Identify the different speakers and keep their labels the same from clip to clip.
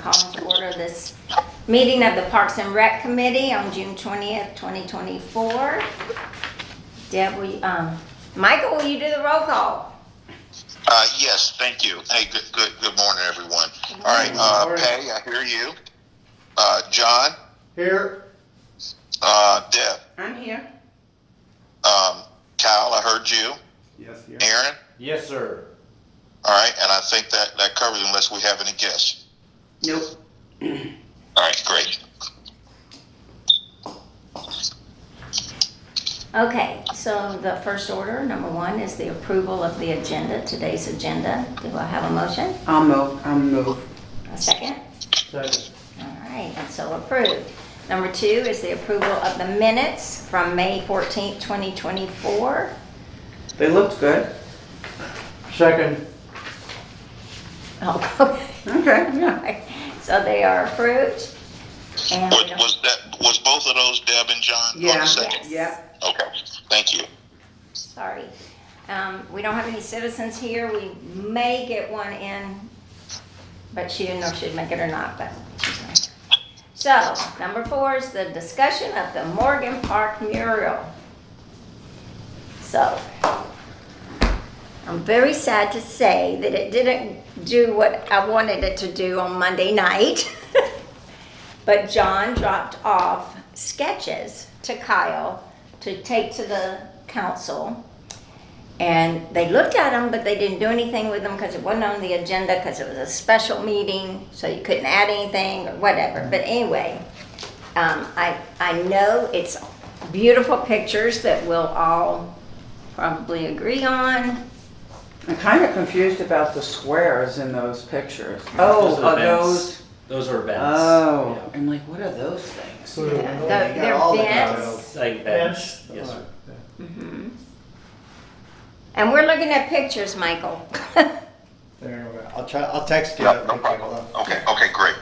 Speaker 1: calling to order this meeting of the Parks and Rec Committee on June 20th, 2024. Deb, Michael, will you do the roll call?
Speaker 2: Yes, thank you. Hey, good morning, everyone. All right, Patty, I hear you. John?
Speaker 3: Here.
Speaker 2: Deb?
Speaker 4: I'm here.
Speaker 2: Kyle, I heard you.
Speaker 3: Yes, here.
Speaker 2: Aaron?
Speaker 3: Yes, sir.
Speaker 2: All right, and I think that covers it unless we have any guests.
Speaker 4: Nope.
Speaker 2: All right, great.
Speaker 1: Okay, so the first order, number one, is the approval of the agenda, today's agenda. Do I have a motion?
Speaker 4: I'll move.
Speaker 1: A second?
Speaker 3: Second.
Speaker 1: All right, and so approved. Number two is the approval of the minutes from May 14th, 2024.
Speaker 4: They looked good.
Speaker 3: Second.
Speaker 1: Oh,
Speaker 4: Okay, yeah.
Speaker 1: okay. So they are approved. And we don't-
Speaker 2: Was both of those Deb and John on
Speaker 4: Yeah.
Speaker 2: the second?
Speaker 4: Yeah.
Speaker 2: Okay, thank you.
Speaker 1: sorry. We don't have any citizens here. We may get one in, but she didn't know if she'd make it or not, but she's not. So, number four is the discussion of the Morgan Park mural. So, I'm very sad to say that it didn't do what I wanted it to do on Monday night. But John dropped off sketches to Kyle to take to the council. And they looked at them, but they didn't do anything with them because it wasn't on the agenda because it was a special meeting, so you couldn't add anything or whatever. But anyway, I know it's beautiful pictures that we'll all probably agree on.
Speaker 4: I'm kind of confused about the squares in those pictures.
Speaker 5: Those
Speaker 4: Oh,
Speaker 5: are
Speaker 4: are
Speaker 5: events.
Speaker 4: those?
Speaker 5: Those are events.
Speaker 4: Oh,
Speaker 5: Yeah.
Speaker 4: I'm like, what are those things?
Speaker 1: Yeah, they're vents.
Speaker 5: Like events. Yes, sir.
Speaker 1: Mhm. And we're looking at pictures, Michael.
Speaker 3: There, I'll text you.
Speaker 2: No problem. Okay, great.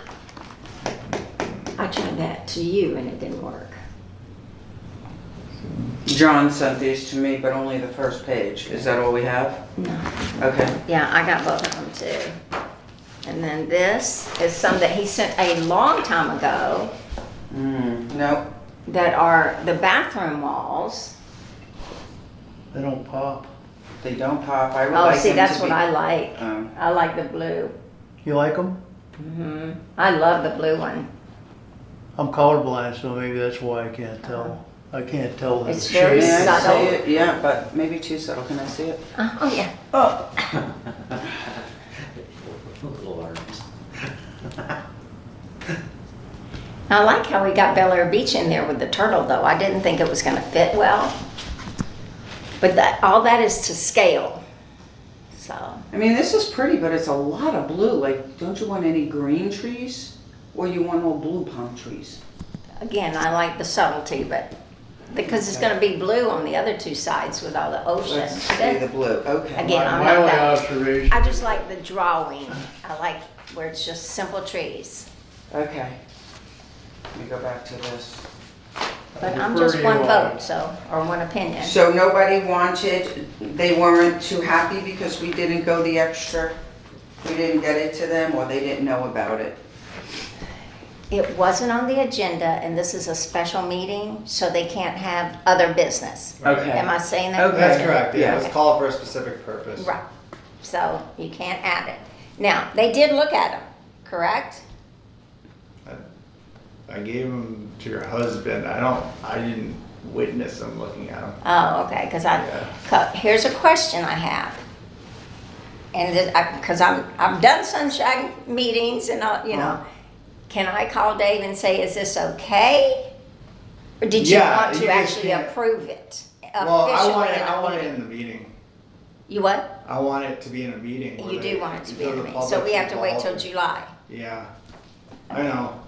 Speaker 1: I tried that to you and it didn't work.
Speaker 4: John sent these to me, but only the first page. Is that all we have?
Speaker 1: No.
Speaker 4: Okay.
Speaker 1: Yeah, I got both of them too. And then this is some that he sent a long time ago
Speaker 4: Nope.
Speaker 1: that are the bathroom walls.
Speaker 3: They don't pop.
Speaker 4: They don't pop. I would
Speaker 1: Oh,
Speaker 4: like
Speaker 1: see,
Speaker 4: them
Speaker 1: that's
Speaker 4: to
Speaker 1: what
Speaker 4: be.
Speaker 1: I like.
Speaker 4: Oh.
Speaker 1: I like the blue.
Speaker 3: You like them?
Speaker 1: I love the blue one.
Speaker 3: I'm colorblind, so maybe that's why I can't tell. I can't tell the
Speaker 1: It's very
Speaker 3: shade.
Speaker 4: May I
Speaker 1: subtle.
Speaker 4: see it? Yeah, but maybe too subtle. Can I see it?
Speaker 1: Oh, yeah.
Speaker 5: Little arms.
Speaker 1: I like how we got Bel Air Beach in there with the turtle, though. I didn't think it was going to fit well. But all that is to scale. So,
Speaker 4: I mean, this is pretty, but it's a lot of blue. Like, don't you want any green trees? Or you want all blue palm trees?
Speaker 1: again, I like the subtlety, but because it's going to be blue on the other two sides with all the ocean.
Speaker 4: Let's see the blue. Okay.
Speaker 1: Again, I'm
Speaker 3: My
Speaker 1: not
Speaker 3: only
Speaker 1: that.
Speaker 3: observation.
Speaker 1: I just like the drawing. I like where it's just simple trees.
Speaker 4: Okay. Let me go back to this.
Speaker 1: But I'm
Speaker 3: Refer
Speaker 1: just
Speaker 3: to
Speaker 1: one
Speaker 3: you,
Speaker 1: vote, so, or one opinion.
Speaker 4: So nobody wanted, they weren't too happy because we didn't go the extra? We didn't get it to them, or they didn't know about it?
Speaker 1: It wasn't on the agenda, and this is a special meeting, so they can't have other business.
Speaker 4: Okay.
Speaker 1: Am I saying that?
Speaker 4: Okay.
Speaker 6: That's correct, yeah,
Speaker 1: Okay.
Speaker 6: it's called for a specific purpose.
Speaker 1: Right, so you can't add it. Now, they did look at them, correct?
Speaker 6: I gave them to your husband, I didn't witness them looking at them.
Speaker 1: Oh, okay, because here's a question I have. And because I've done sunshine meetings and all, you know, can I call Dave and say, is this okay? Or did you
Speaker 6: Yeah,
Speaker 1: want to
Speaker 6: you guys
Speaker 1: actually
Speaker 6: can't-
Speaker 1: approve it?
Speaker 6: Well, I
Speaker 1: officially
Speaker 6: want
Speaker 1: in
Speaker 6: it,
Speaker 1: a
Speaker 6: I want it
Speaker 1: meeting?
Speaker 6: in the meeting.
Speaker 1: You what?
Speaker 6: I want it to be in a meeting. where
Speaker 1: You
Speaker 6: they-
Speaker 1: do want it to be
Speaker 6: so
Speaker 1: in a
Speaker 6: the
Speaker 1: meeting, so
Speaker 6: public's
Speaker 1: we have to wait till
Speaker 6: involved.
Speaker 1: July.
Speaker 6: Yeah, I know.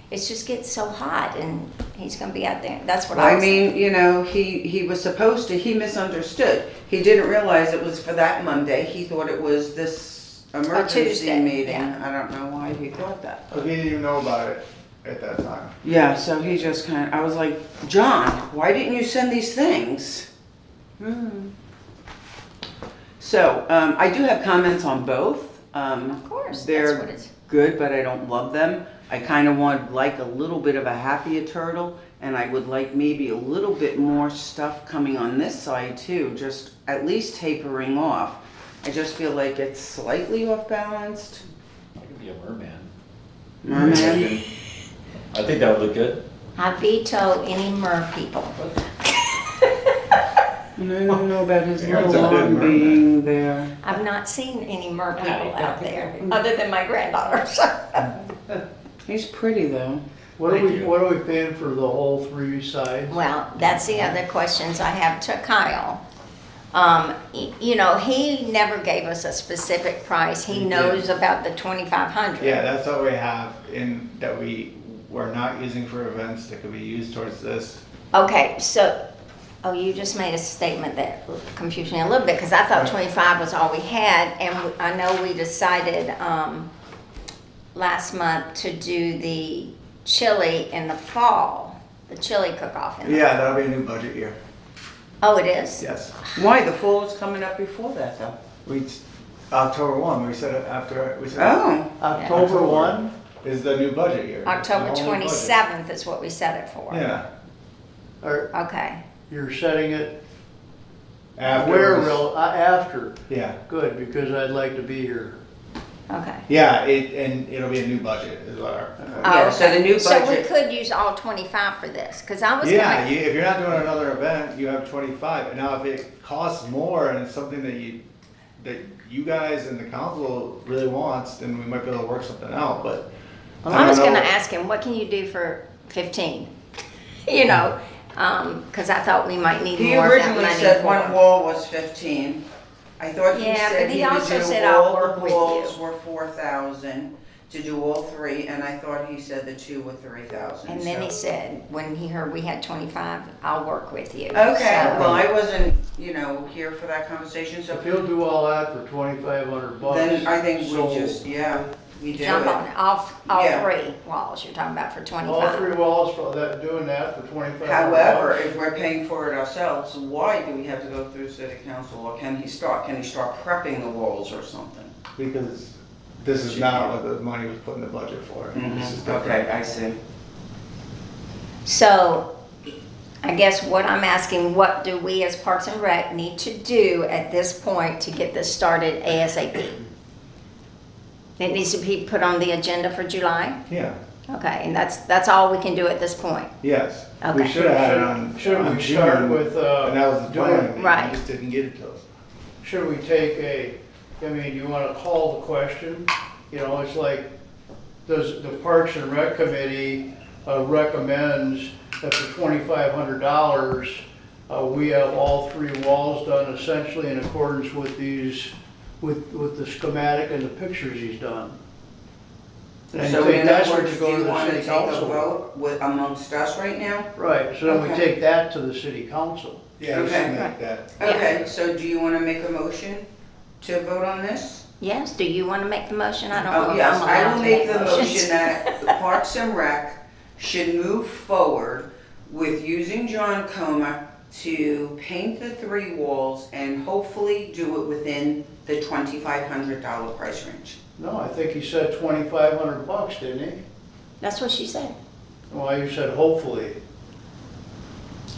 Speaker 1: It just gets so hot and he's gonna be out there, that's what I
Speaker 4: I
Speaker 1: was.
Speaker 4: mean, you know, he was supposed to, he misunderstood. He didn't realize it was for that Monday. He thought it was this emergency
Speaker 1: Tuesday,
Speaker 4: meeting.
Speaker 1: yeah.
Speaker 4: I don't know why he thought that.
Speaker 6: Because we didn't even know about it at that time.
Speaker 4: Yeah, so he just kind of, I was like, John, why didn't you send these things? So, I do have comments on both.
Speaker 1: Of course, that's
Speaker 4: They're
Speaker 1: what it's,
Speaker 4: good, but I don't love them. I kind of want like a little bit of a happier turtle, and I would like maybe a little bit more stuff coming on this side too, just at least tapering off. I just feel like it's slightly off balanced.
Speaker 5: I could be a merman.
Speaker 4: Merman.
Speaker 5: I think that would look good.
Speaker 1: I veto any mer people.
Speaker 4: And I don't know about his
Speaker 6: Aaron's
Speaker 4: little
Speaker 6: a good
Speaker 4: arm
Speaker 6: merman.
Speaker 4: being there.
Speaker 1: I've not seen any mer people out there, other than my granddaughters.
Speaker 4: He's pretty though.
Speaker 3: What are
Speaker 5: Thank
Speaker 3: we,
Speaker 5: you.
Speaker 3: what are we paying for the whole 3 sides?
Speaker 1: Well, that's the other questions I have to Kyle. You know, he never gave us a specific price. He
Speaker 6: He
Speaker 1: knows
Speaker 6: did.
Speaker 1: about the 2,500.
Speaker 6: Yeah, that's what we have in, that we're not using for events that could be used towards this.
Speaker 1: Okay, so, oh, you just made a statement that confused me a little bit, because I thought
Speaker 6: Right.
Speaker 1: 25 was all we had, and I know we decided last month to do the chili in the fall, the chili cook-off in the
Speaker 6: Yeah, that'll be a new budget year,
Speaker 1: Oh, it is?
Speaker 6: yes.
Speaker 4: Why? The fall is coming up before that though.
Speaker 6: October 1, we said it after, we said
Speaker 4: Oh,
Speaker 3: October 1?
Speaker 6: is the new budget year.
Speaker 1: October
Speaker 6: It's the only budget.
Speaker 1: 27th is what we set it for.
Speaker 6: Yeah.
Speaker 3: Or
Speaker 1: Okay,
Speaker 3: you're setting it
Speaker 6: After
Speaker 3: where,
Speaker 6: it was-
Speaker 3: after?
Speaker 6: Yeah.
Speaker 3: Good, because I'd like to be here.
Speaker 1: okay.
Speaker 6: Yeah, and it'll be a new budget is what our.
Speaker 4: Yeah, so the new
Speaker 1: So we
Speaker 4: budget-
Speaker 1: could use all 25 for this, because I was
Speaker 6: Yeah,
Speaker 1: gonna,
Speaker 6: if you're not doing another event, you have 25. Now, if it costs more and it's something that you guys and the council really wants, then we might be able to work something out, but.
Speaker 1: well, I was
Speaker 6: don't
Speaker 1: gonna
Speaker 6: know.
Speaker 1: ask him, what can you do for 15? You know, because I thought we might need
Speaker 4: he
Speaker 1: more of that
Speaker 4: originally
Speaker 1: money
Speaker 4: said one
Speaker 1: for.
Speaker 4: wall was 15. I thought he
Speaker 1: Yeah,
Speaker 4: said
Speaker 1: but he
Speaker 4: he would
Speaker 1: also
Speaker 4: do
Speaker 1: said, "I'll
Speaker 4: all
Speaker 1: work
Speaker 4: the
Speaker 1: with
Speaker 4: walls
Speaker 1: you."
Speaker 4: were 4,000 to do all 3, and I thought he said the 2 were 3,000.
Speaker 1: And then he
Speaker 4: so-
Speaker 1: said, when he heard we had 25, I'll work with you.
Speaker 4: Okay,
Speaker 1: So-
Speaker 4: well, I wasn't, here for that conversation, so
Speaker 3: If he'll do all that for 2,500 bucks.
Speaker 4: then I think we
Speaker 3: sold.
Speaker 4: just, we do
Speaker 1: Jump on
Speaker 4: it.
Speaker 1: it, all
Speaker 4: Yeah.
Speaker 1: 3 walls you're talking about for
Speaker 3: All
Speaker 1: 25.
Speaker 3: 3 walls for that, doing that for 2,500
Speaker 4: However,
Speaker 3: bucks.
Speaker 4: if we're paying for it ourselves, why do we have to go through city council, or can he start prepping the walls or something?
Speaker 6: Because this is not what the money was put in the budget for. This is different.
Speaker 4: Okay, I see.
Speaker 1: So, I guess what I'm asking, what do we as Parks and Rec need to do at this point to get this started ASAP? It needs to be put on the agenda for July?
Speaker 6: Yeah,
Speaker 1: Okay, and that's all we can do at this point?
Speaker 6: yes. We
Speaker 1: Okay.
Speaker 6: should have had it on.
Speaker 3: Should
Speaker 6: on
Speaker 3: we start
Speaker 6: June,
Speaker 3: with,
Speaker 6: And that was the plan. We
Speaker 1: Right.
Speaker 6: just didn't get it to us.
Speaker 3: should we take you wanna call the question? You know, it's like, does the Parks and Rec Committee recommends that for $2,500, we have all 3 walls done essentially in accordance with with the schematic and the pictures he's done? And
Speaker 4: So
Speaker 3: you take
Speaker 4: in
Speaker 3: that
Speaker 4: other
Speaker 3: one
Speaker 4: words,
Speaker 3: to
Speaker 4: do
Speaker 3: go to
Speaker 4: you
Speaker 3: the
Speaker 4: want to
Speaker 3: city
Speaker 4: take a
Speaker 3: council.
Speaker 4: vote amongst us right now?
Speaker 3: Right, so then we
Speaker 4: Okay.
Speaker 3: take that to the city council.
Speaker 6: Yeah, we
Speaker 4: Okay.
Speaker 6: should make that.
Speaker 4: Okay, so do you want to make a motion to vote on this?
Speaker 1: Yes, do you want to make the motion? I don't know
Speaker 4: Oh,
Speaker 1: if
Speaker 4: yes,
Speaker 1: I'm
Speaker 4: I
Speaker 1: allowed
Speaker 4: will
Speaker 1: to
Speaker 4: make
Speaker 1: make
Speaker 4: the
Speaker 1: motions.
Speaker 4: motion that the Parks and Rec should move forward with using John Coma to paint the 3 walls and hopefully do it within the $2,500 price range.
Speaker 3: No, I think he said 2,500 bucks, didn't he?
Speaker 1: That's what she said.
Speaker 3: Well, you said hopefully.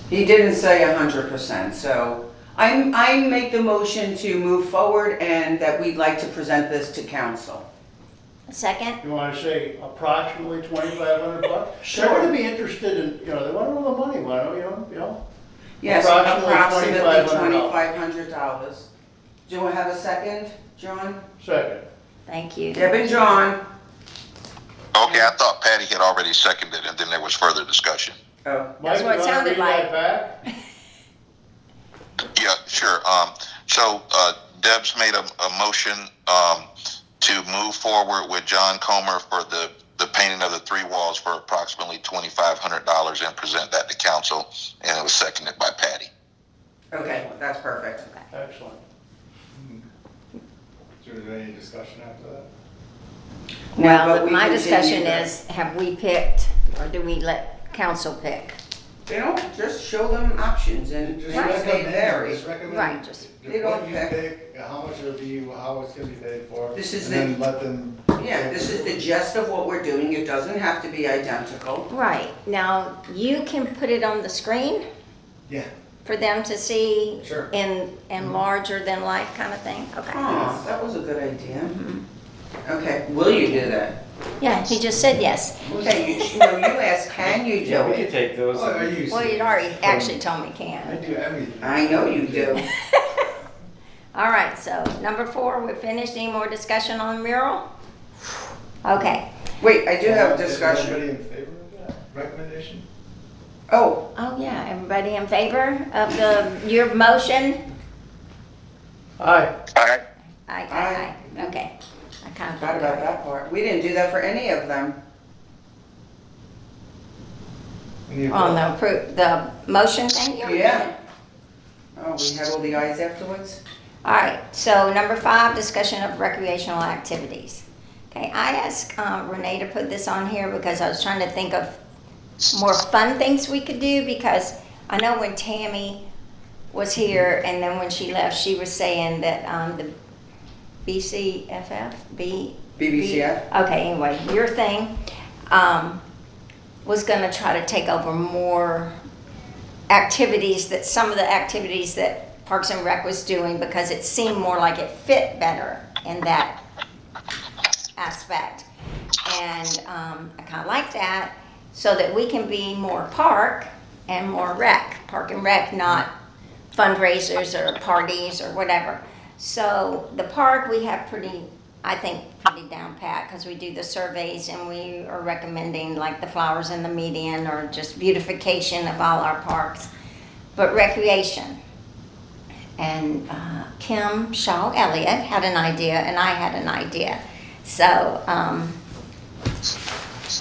Speaker 4: He didn't say 100%, so I make the motion to move forward and that we'd like to present this to council.
Speaker 1: A second?
Speaker 3: You wanna say approximately 2,500 bucks?
Speaker 4: Sure.
Speaker 3: They're gonna be interested in, they wanna know the money, you know?
Speaker 4: Yes,
Speaker 3: Approximately
Speaker 4: approximately
Speaker 3: $2,500.
Speaker 4: $2,500. Do I have a second, John?
Speaker 3: Second.
Speaker 1: Thank you.
Speaker 4: Deb and John.
Speaker 2: Okay, I thought Patty had already seconded and then there was further discussion.
Speaker 4: Oh,
Speaker 1: That's
Speaker 3: Mike,
Speaker 1: what it
Speaker 3: you wanna
Speaker 1: sounded
Speaker 3: read
Speaker 1: like.
Speaker 3: that back?
Speaker 2: Yeah, sure. So Deb's made a motion to move forward with John Comer for the painting of the 3 walls for approximately $2,500 and present that to council, and it was seconded by Patty.
Speaker 4: okay, that's perfect.
Speaker 3: Excellent.
Speaker 6: Is there any discussion after that?
Speaker 4: No, but
Speaker 1: Well,
Speaker 4: we
Speaker 1: my
Speaker 4: continue
Speaker 1: discussion
Speaker 4: that.
Speaker 1: is, have we picked, or do we let council pick?
Speaker 4: You know, just show them options and
Speaker 6: Just
Speaker 4: they
Speaker 6: recommend,
Speaker 4: vary.
Speaker 6: just recommend.
Speaker 1: Right, just-
Speaker 4: They
Speaker 6: What
Speaker 4: don't
Speaker 6: you
Speaker 4: pick.
Speaker 6: pick, how much it'll be, how it's gonna be paid for.
Speaker 4: This is
Speaker 6: and then let them.
Speaker 4: Yeah, this is the gist of what we're doing. It doesn't have to be identical.
Speaker 1: Right, now, you can put it on the screen
Speaker 6: Yeah,
Speaker 1: for them to see
Speaker 6: Sure.
Speaker 1: in larger than life kind of thing, okay?
Speaker 4: Oh, that was a good idea. Okay, will you do that?
Speaker 1: Yeah, he just said yes.
Speaker 4: Okay, no, you asked, can you
Speaker 5: Yeah,
Speaker 4: do
Speaker 5: we could
Speaker 4: it?
Speaker 5: take those.
Speaker 6: oh, are you
Speaker 1: Well, you'd
Speaker 6: serious?
Speaker 1: already actually told me
Speaker 6: I
Speaker 1: can.
Speaker 6: do everything.
Speaker 4: I know you do.
Speaker 1: All right, so number 4, we're finished. Any more discussion on the mural? Okay.
Speaker 4: Wait, I do have
Speaker 6: Is
Speaker 4: discussion.
Speaker 6: everybody in favor of that recommendation?
Speaker 4: Oh,
Speaker 1: Oh, yeah, everybody in favor of your motion?
Speaker 3: Aye.
Speaker 1: Aye.
Speaker 4: Aye.
Speaker 1: Okay. I kind of
Speaker 4: forgot about that part. We didn't do that for any of them.
Speaker 1: On the motion thing?
Speaker 4: Yeah. Oh, we had all the ayes afterwards?
Speaker 1: All right, so number 5, discussion of recreational activities. Okay, I asked Renee to put this on here because I was trying to think of more fun things we could do, because I know when Tammy was here and then when she left, she was saying that the BCFF,
Speaker 4: BBCF?
Speaker 1: Okay, anyway, your thing was gonna try to take over more activities, that some of the activities that Parks and Rec was doing, because it seemed more like it fit better in that aspect. And I kind of like that, so that we can be more park and more park and rec, not fundraisers or parties or whatever. So the park we have pretty down pat, because we do the surveys and we are recommending like the flowers in the median or just beautification of all our parks. But recreation. And Kim Shaw Elliott had an idea and I had an idea. So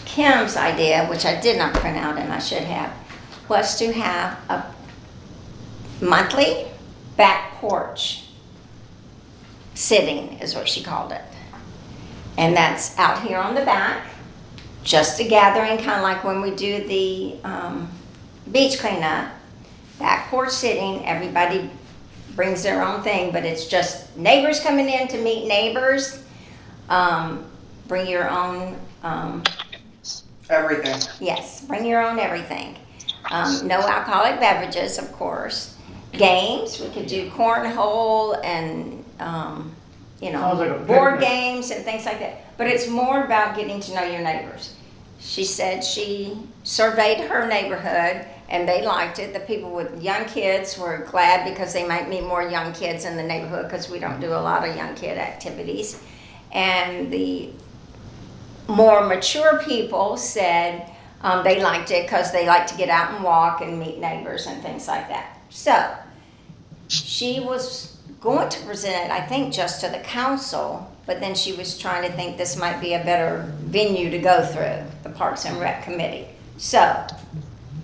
Speaker 1: Kim's idea, which I did not print out and I should have, was to have a monthly back porch sitting, is what she called it. And that's out here on the back, just a gathering, kind of like when we do the beach cleanup. Back porch sitting, everybody brings their own thing, but it's just neighbors coming in to meet neighbors. Bring your own,
Speaker 4: Everything.
Speaker 1: yes, bring your own everything. No alcoholic beverages, of course. Games, we could do cornhole and,
Speaker 3: Sounds like a
Speaker 1: board
Speaker 3: picnic.
Speaker 1: games and things like that. But it's more about getting to know your neighbors. She said she surveyed her neighborhood and they liked it. The people with young kids were glad because they might meet more young kids in the neighborhood, because we don't do a lot of young kid activities. And the more mature people said they liked it because they like to get out and walk and meet neighbors and things like that. So she was going to present it, I think, just to the council, but then she was trying to think this might be a better venue to go through, the Parks and Rec Committee. So,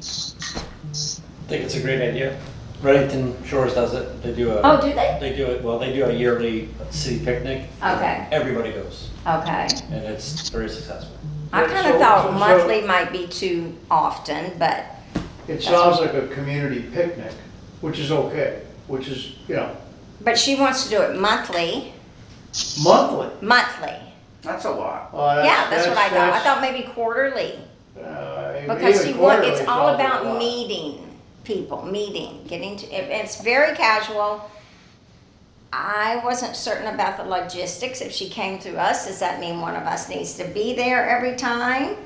Speaker 5: I think it's a great idea. Reddington Shores does it. They do
Speaker 1: oh, do they?
Speaker 5: They do it, well, they do a yearly city picnic.
Speaker 1: Okay,
Speaker 5: Everybody goes,
Speaker 1: okay.
Speaker 5: and it's very successful.
Speaker 1: I
Speaker 3: Yeah,
Speaker 1: kind of
Speaker 3: so-
Speaker 1: thought
Speaker 3: so-
Speaker 1: monthly might be too often, but,
Speaker 3: It sounds like a community picnic, which is okay, which is,
Speaker 1: but she wants to do it monthly,
Speaker 3: monthly.
Speaker 4: That's a lot.
Speaker 1: Yeah, that's what I thought. I thought maybe quarterly. Because
Speaker 3: even
Speaker 1: she want,
Speaker 3: quarterly
Speaker 1: it's all
Speaker 3: sounds like a
Speaker 1: about
Speaker 3: lot.
Speaker 1: meeting people, getting to, it's very casual. I wasn't certain about the logistics. If she came through us, does that mean one of us needs to be there every time?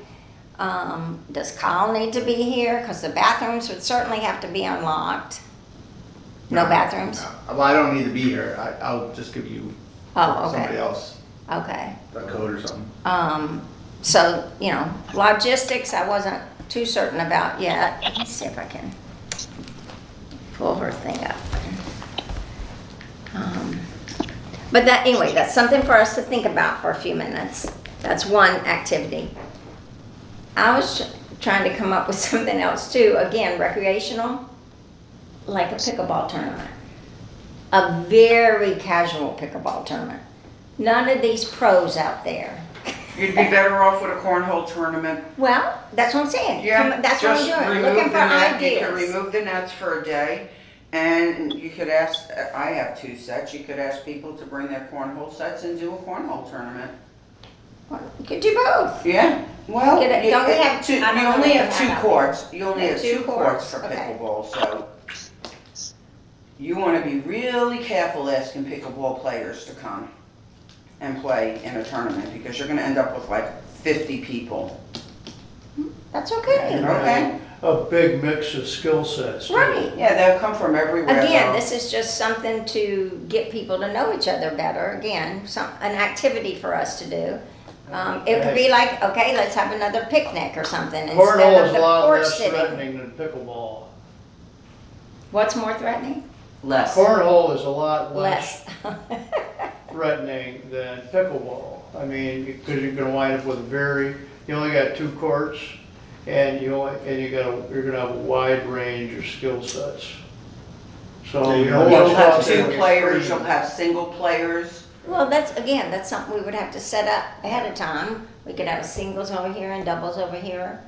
Speaker 1: Does Kyle need to be here? Because the bathrooms would certainly have to be unlocked. No bathrooms?
Speaker 6: No. Well, I don't need to be here. I'll just give you
Speaker 1: Oh,
Speaker 6: somebody
Speaker 1: okay,
Speaker 6: else
Speaker 1: okay.
Speaker 6: a code or something.
Speaker 1: So, logistics, I wasn't too certain about yet. Let me see if I can pull her thing up. But anyway, that's something for us to think about for a few minutes. That's one activity. I was trying to come up with something else too. Again, recreational, like a pickleball tournament. A very casual pickleball tournament. None of these pros out there.
Speaker 4: You'd be better off with a cornhole tournament.
Speaker 1: Well, that's what I'm saying.
Speaker 4: Yeah,
Speaker 1: That's what I'm
Speaker 4: just
Speaker 1: doing,
Speaker 4: remove
Speaker 1: looking
Speaker 4: the
Speaker 1: for
Speaker 4: net. You can
Speaker 1: ideas.
Speaker 4: remove the nets for a day, and you could ask, I have 2 sets, you could ask people to bring their cornhole sets and do a cornhole tournament.
Speaker 1: You could do both.
Speaker 4: Yeah, well,
Speaker 1: Get it-
Speaker 4: you
Speaker 1: don't we have-
Speaker 4: two-
Speaker 1: I don't
Speaker 4: you
Speaker 1: know
Speaker 4: only
Speaker 1: if
Speaker 4: have
Speaker 1: we
Speaker 4: 2
Speaker 1: have
Speaker 4: courts, you only
Speaker 1: Yeah,
Speaker 4: have
Speaker 1: 2
Speaker 4: 2 courts for
Speaker 1: courts, okay.
Speaker 4: pickleball, so. You wanna be really careful asking pickleball players to come and play in a tournament, because you're gonna end up with like 50 people.
Speaker 1: That's okay.
Speaker 4: Okay.
Speaker 3: A big mix of skill sets. too.
Speaker 1: Right.
Speaker 4: Yeah, they'll come from everywhere.
Speaker 1: Again,
Speaker 4: though.
Speaker 1: this is just something to get people to know each other better. Again, an activity for us to do. It could be like, okay, let's have another picnic or something instead
Speaker 3: Cornhole
Speaker 1: of
Speaker 3: is
Speaker 1: the
Speaker 3: a lot
Speaker 1: porch
Speaker 3: less
Speaker 1: sitting.
Speaker 3: threatening than pickleball.
Speaker 1: What's more threatening?
Speaker 4: Less.
Speaker 3: Cornhole is a lot less
Speaker 1: Less.
Speaker 3: threatening than pickleball. I mean, because you're gonna wind up with you only got 2 courts, and you're gonna have a wide range of skill sets. So
Speaker 6: Yeah,
Speaker 3: you don't
Speaker 4: You'll
Speaker 3: want
Speaker 4: have
Speaker 3: something
Speaker 4: 2
Speaker 3: that's
Speaker 4: players,
Speaker 3: free.
Speaker 4: you'll have single players.
Speaker 1: Well, that's something we would have to set up ahead of time. We could have singles over here and doubles over here.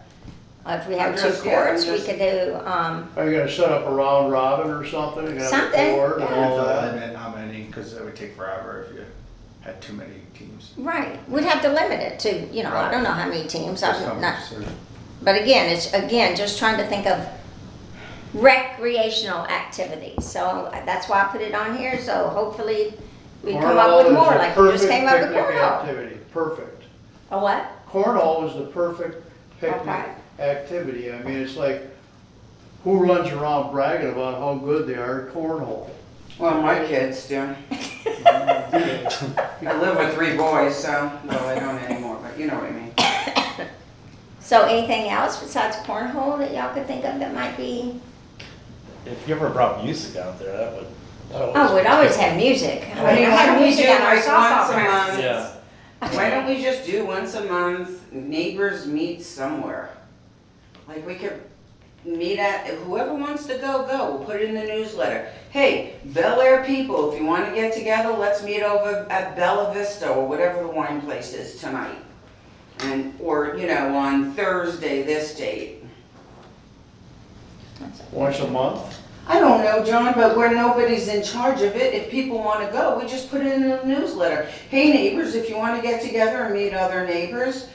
Speaker 1: If we have 2
Speaker 4: Just- yeah,
Speaker 1: courts, we
Speaker 4: just-
Speaker 1: could do,
Speaker 3: Are you gonna set up a round robin or something? You're gonna have a
Speaker 1: Something,
Speaker 3: board and
Speaker 1: yeah.
Speaker 6: You have
Speaker 3: all
Speaker 6: to
Speaker 3: that?
Speaker 6: limit how many, because it would take forever if you had too many teams.
Speaker 1: right, we'd have to limit it to, I
Speaker 6: Right.
Speaker 1: don't know how many teams,
Speaker 6: Just
Speaker 1: I'm
Speaker 6: come
Speaker 1: not,
Speaker 6: to-
Speaker 1: but again, it's, just trying to think of recreational activities. So that's why I put it on here, so hopefully we come up
Speaker 3: Cornhole
Speaker 1: with
Speaker 3: is
Speaker 1: more,
Speaker 3: a
Speaker 1: like we just
Speaker 3: perfect
Speaker 1: came up with
Speaker 3: picnic
Speaker 1: cornhole.
Speaker 3: activity. Perfect.
Speaker 1: A what?
Speaker 3: Cornhole is the perfect picnic
Speaker 1: Okay.
Speaker 3: activity. I mean, it's like, who runs around bragging about how good they are at cornhole?
Speaker 4: Well, my kids do. I live with 3 boys, so, well, I don't anymore, but you know what I mean.
Speaker 1: So anything else besides cornhole that y'all could think of that might be?
Speaker 5: If you ever brought music out there, that would.
Speaker 1: Oh, we'd always have music.
Speaker 4: I mean,
Speaker 1: I
Speaker 4: why
Speaker 1: had
Speaker 4: don't we
Speaker 1: music
Speaker 4: do
Speaker 1: at our
Speaker 4: like
Speaker 1: softball
Speaker 4: once a
Speaker 1: practice.
Speaker 4: month?
Speaker 5: Yeah.
Speaker 4: Why don't we just do once a month, neighbors meet somewhere? Like we could meet at, whoever wants to go, we'll put it in the newsletter. Hey, Bel Air people, if you wanna get together, let's meet over at Bella Vista or whatever the wine place is tonight. And, or, on Thursday, this date.
Speaker 3: Once a month?
Speaker 4: I don't know, John, but where nobody's in charge of it, if people want to go, we just put it in the newsletter. Hey neighbors, if you want to get together and meet other neighbors,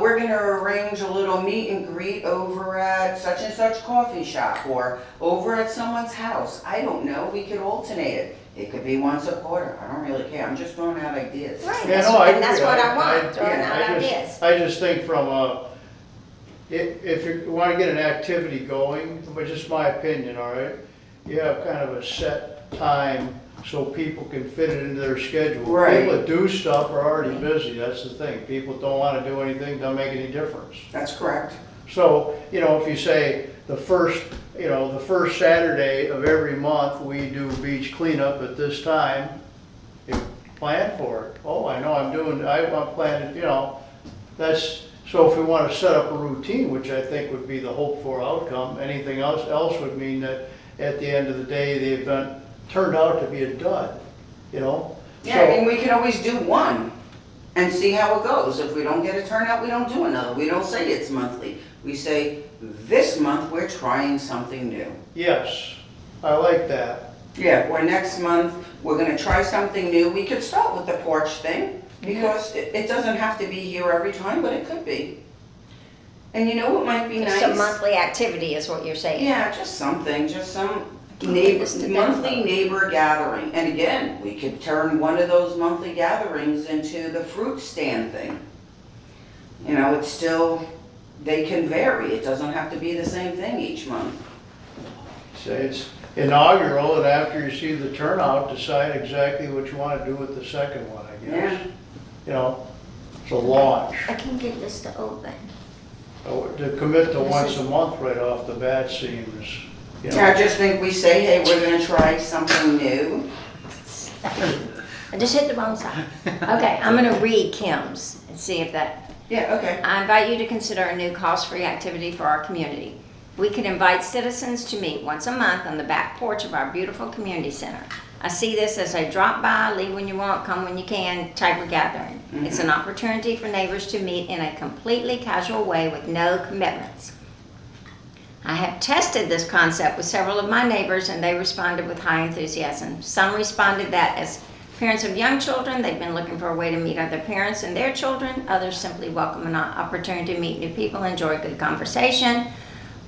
Speaker 4: we're going to arrange a little meet and greet over at such and such coffee shop or over at someone's house. I don't know, we could alternate it. It could be once a quarter, I don't really care, I'm just throwing out ideas.
Speaker 1: Right,
Speaker 3: Yeah,
Speaker 1: that's,
Speaker 3: no, I
Speaker 1: and that's
Speaker 3: agree.
Speaker 1: what I want, throwing
Speaker 4: yeah,
Speaker 1: out
Speaker 3: I just-
Speaker 1: ideas.
Speaker 3: I just think from if you want to get an activity going, but just my opinion, all right? You have kind of a set time so people can fit it into their schedule.
Speaker 4: Right.
Speaker 3: People that do stuff are already busy, that's the thing. People don't want to do anything, doesn't make any difference.
Speaker 4: That's correct.
Speaker 3: So, if you say the first Saturday of every month, we do beach cleanup at this time, you plan for it. Oh, I know I'm planning, that's, so if we want to set up a routine, which I think would be the hoped for outcome, anything else would mean that at the end of the day, the event turned out to be a dud,
Speaker 4: Yeah, I
Speaker 3: So-
Speaker 4: mean, we can always do one and see how it goes. If we don't get a turnout, we don't do another. We don't say it's monthly. We say, this month, we're trying something new.
Speaker 3: Yes, I like that.
Speaker 4: Yeah, or next month, we're gonna try something new. We could start with the porch thing, because it doesn't have to be here every time, but it could be. And you know what might be nice?
Speaker 1: Just a monthly activity is what you're saying.
Speaker 4: Yeah, just something, just some
Speaker 1: Okay, this is the
Speaker 4: monthly
Speaker 1: demo.
Speaker 4: neighbor gathering. And again, we could turn one of those monthly gatherings into the fruit stand thing. It's still, they can vary. It doesn't have to be the same thing each month.
Speaker 3: Say it's inaugural, and after you see the turnout, decide exactly what you want to do with the second one, I guess. It's a launch.
Speaker 1: I can get this to open.
Speaker 3: To commit to once a month right off the bat seems,
Speaker 4: I just think we say, hey, we're gonna try something new.
Speaker 1: I just hit the wrong side. Okay, I'm gonna read Kim's and see if that,
Speaker 4: Yeah, okay.
Speaker 1: I invite you to consider a new cost-free activity for our community. We could invite citizens to meet once a month on the back porch of our beautiful community center. I see this as a drop by, leave when you want, come when you can type of gathering. It's an opportunity for neighbors to meet in a completely casual way with no commitments. I have tested this concept with several of my neighbors and they responded with high enthusiasm. Some responded that as parents of young children, they've been looking for a way to meet other parents and their children. Others simply welcome an opportunity to meet new people, enjoy good conversation.